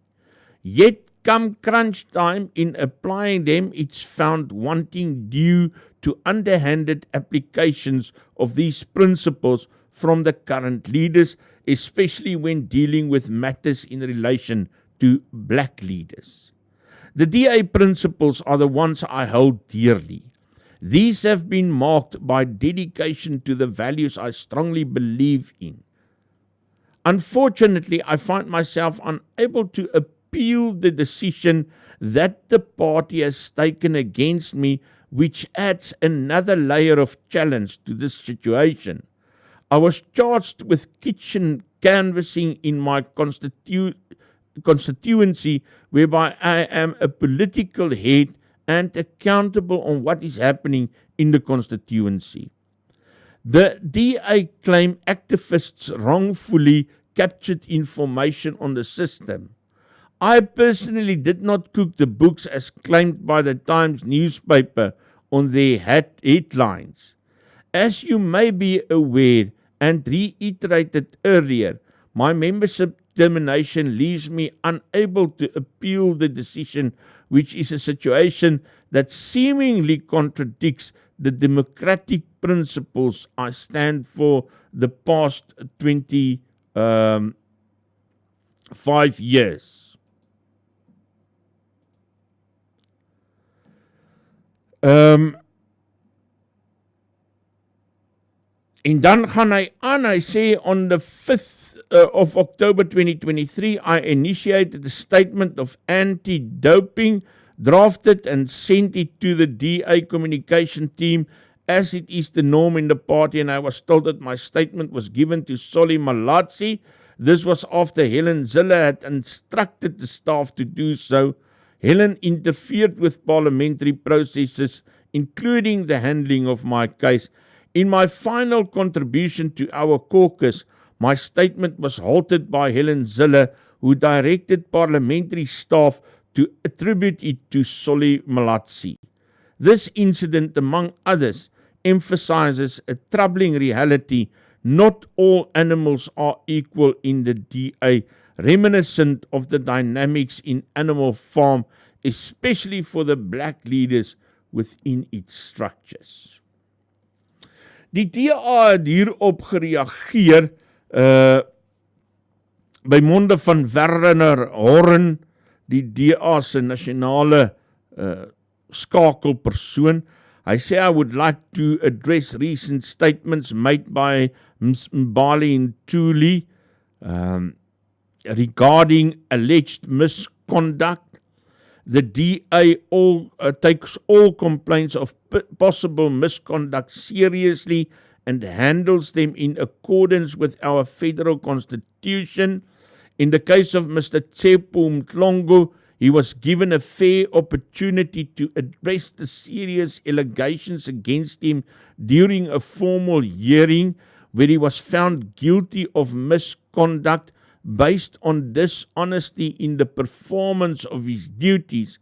Yet, come crunch time in applying them, it's found wanting due to underhanded applications of these principles from the current leaders, especially when dealing with matters in relation to black leaders. The DA principles are the ones I hold dearly. These have been marked by dedication to the values I strongly believe in. Unfortunately, I find myself unable to appeal the decision that the party has taken against me, which adds another layer of challenge to this situation. I was charged with kitchen canvassing in my constituency, whereby I am a political head and accountable on what is happening in the constituency. The DA claim activists wrongfully captured information on the system. I personally did not cook the books as claimed by the Times newspaper on their headlines. As you may be aware and reiterated earlier, my membership termination leaves me unable to appeal the decision, which is a situation that seemingly contradicts the democratic principles I stand for the past 25 years. En dan gaan hy aan, hy sê on the 5th of October 2023, I initiated a statement of anti-doping, drafted and sent it to the DA communication team as it is the norm in the party, and I was told that my statement was given to Solly Malatsi. This was after Helen Zille had instructed the staff to do so. Helen interfered with parliamentary processes, including the handling of my case. In my final contribution to our caucus, my statement was halted by Helen Zille, who directed parliamentary staff to attribute it to Solly Malatsi. This incident, among others, emphasizes a troubling reality. Not all animals are equal in the DA, reminiscent of the dynamics in Animal Farm, especially for the black leaders within its structures. Die DA het hierop gereageer by monde van Werner Horn, die DA se nasionale skakelpersoon. Hy sê, I would like to address recent statements made by Mbali and Thuli regarding alleged misconduct. The DA takes all complaints of possible misconduct seriously and handles them in accordance with our federal constitution. In the case of Mr. Tsepo, he was given a fair opportunity to address the serious allegations against him during a formal hearing where he was found guilty of misconduct based on dishonesty in the performance of his duties.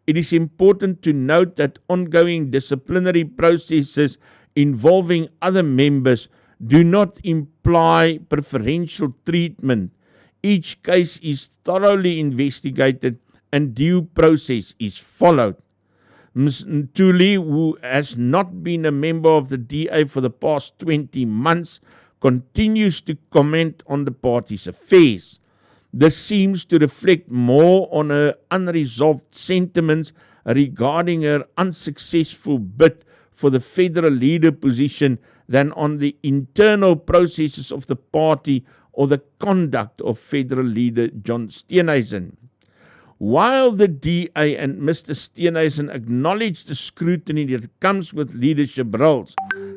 It is important to note that ongoing disciplinary processes involving other members do not imply preferential treatment. Each case is thoroughly investigated and due process is followed. Ms. Ntuli, who has not been a member of the DA for the past 20 months, continues to comment on the party's affairs. This seems to reflect more on her unresolved sentiments regarding her unsuccessful bid for the federal leader position than on the internal processes of the party or the conduct of federal leader John Steenhuisen. While the DA and Mr. Steenhuisen acknowledge the scrutiny that comes with leadership roles,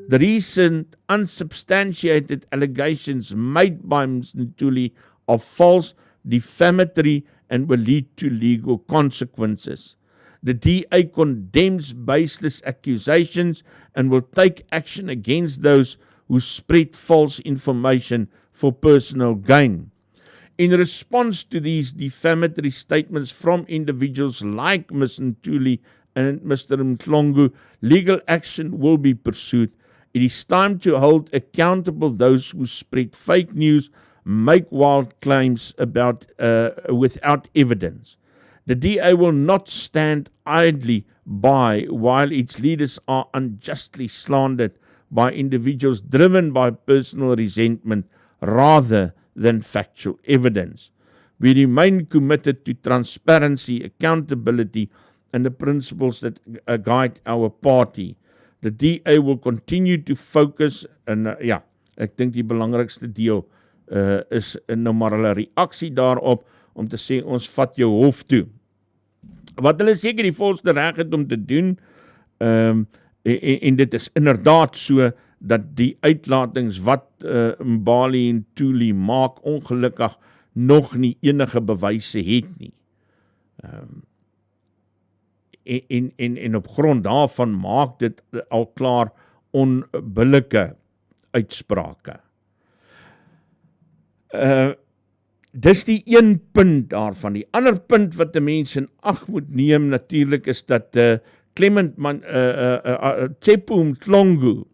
the recent unsubstantiated allegations made by Ms. Ntuli are false, defamatory, and will lead to legal consequences. The DA condemns baseless accusations and will take action against those who spread false information for personal gain. In response to these defamatory statements from individuals like Ms. Ntuli and Mr. Mhlongo, legal action will be pursued. It is time to hold accountable those who spread fake news, make wild claims about without evidence. The DA will not stand idly by while its leaders are unjustly slandered by individuals driven by personal resentment rather than factual evidence. We remain committed to transparency, accountability, and the principles that guide our party. The DA will continue to focus, en ek dink die belangrikste deel is nou maar hulle reaksie daarop, om te sê ons vat jou hof toe. Wat hulle seker die volste reg het om te doen, en dit is inderdaad so, dat die uitlatings wat Mbali en Ntuli maak, ongelukkig nog nie enige bewyse het nie. En op grond daarvan maak dit al klaar onbillike uitsprake. Dis die een punt daarvan. Die ander punt wat die mens in ag moet neem natuurlik is dat Tsepo Mhlongo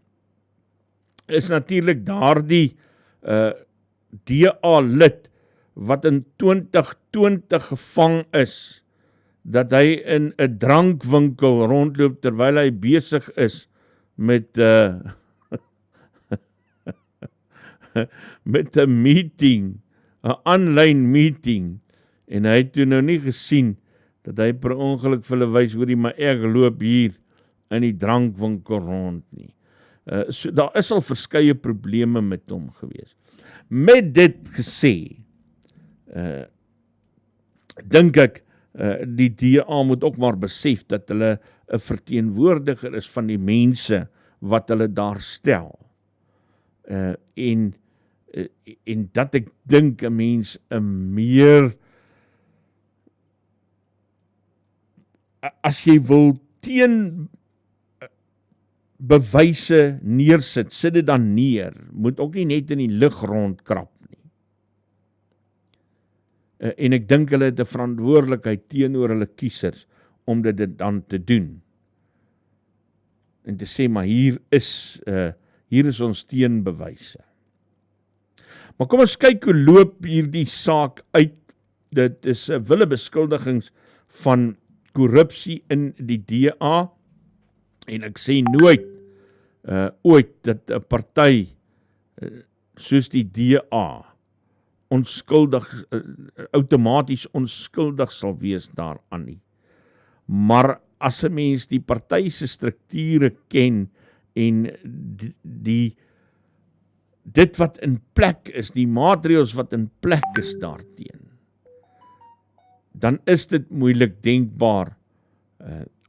is natuurlik daardie DA lid wat in 2020 gevang is, dat hy in 'n drankwinkel rondloop terwyl hy besig is met met 'n meeting, 'n aanlyn meeting, en hy het toe nou nie gesien dat hy per ongeluk vir hulle wys hoe maar ek loop hier in die drankwinkel rond nie. So daar is al verskeie probleme met hom gewees. Met dit gesê, dink ek die DA moet ook maar besef dat hulle 'n verteenwoordiger is van die mense wat hulle daar stel. En dat ek dink 'n mens 'n meer, as jy wil teen bewyse neersit, sit dit dan neer, moet ook nie net in die lug rondkrap nie. En ek dink hulle het 'n verantwoordelikheid teenoor hulle kiesers om dit dan te doen. En te sê, maar hier is ons teenbewyse. Maar kom ons kyk hoe loop hierdie saak uit. Dit is wille beskuldigings van korrupsie in die DA. En ek sê nooit ooit dat 'n party soos die DA outomaties onskuldig sal wees daaraan nie. Maar as 'n mens die party se strukture ken en dit wat in plek is, die maatreëls wat in plek is daarteen, dan is dit moeilik denkbaar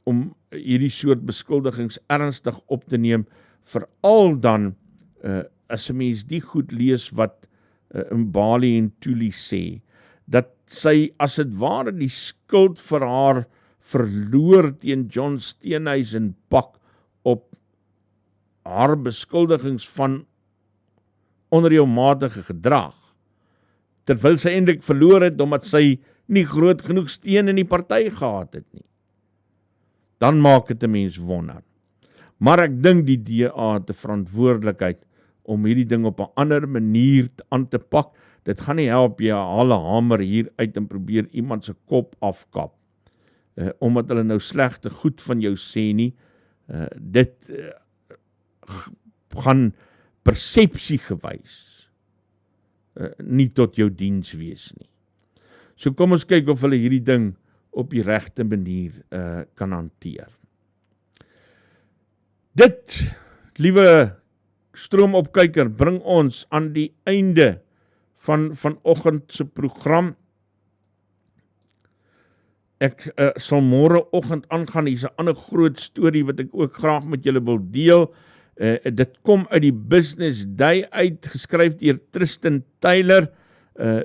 om hierdie soort beskuldigings ernstig op te neem, veral dan as 'n mens die goed lees wat Mbali en Tuli sê, dat sy as dit ware die skuld vir haar verloor teen John Steenhuisen pak op haar beskuldigings van onreëlmatige gedrag, terwyl sy eintlik verloor het omdat sy nie groot genoeg steun in die party gehad het nie. Dan maak dit 'n mens wonder. Maar ek dink die DA het 'n verantwoordelikheid om hierdie ding op 'n ander manier aan te pak. Dit gaan nie help jy haal 'n hamer hier uit en probeer iemand se kop afkap, omdat hulle nou slegte goed van jou sê nie. Dit gaan persepsie gewys nie tot jou diens wees nie. So kom ons kyk of hulle hierdie ding op die regte manier kan hanteer. Dit, liewe Stroomopkyker, bring ons aan die einde van vanoggend se program. Ek sal môreoggend aangaan, hier's 'n ander groot storie wat ek ook graag met julle wil deel. Dit kom uit die Business Day uit, geskryf deur Tristan Taylor,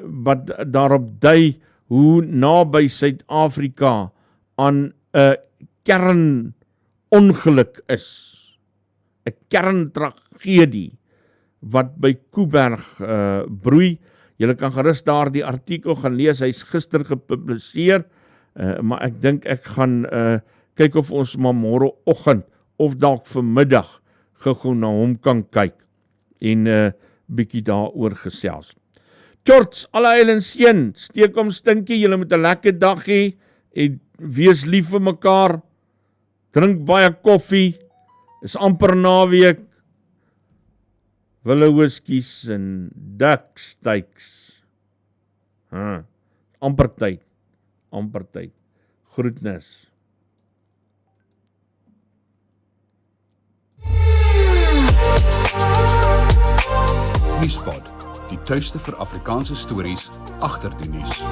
wat daarop dui hoe naby Suid-Afrika aan 'n kernongeluk is. 'n kerntragedie wat by Kuiberg broei. Julle kan gerus daar die artikel gaan lees, hy's gister gepubliseer, maar ek dink ek gaan kyk of ons maar môreoggend of dalk vanmiddag gou na hom kan kyk en bietjie daaroor gesels. Tjorts, alle heil en seën, steek om stinkie, julle moet 'n lekker dag hê en wees lief vir mekaar, drink baie koffie, is amper naweek, wille whiskies en ducksteaks. Amper tyd. Groetnis. Nuuspod, die tuiste vir Afrikaanse stories agter die nuus.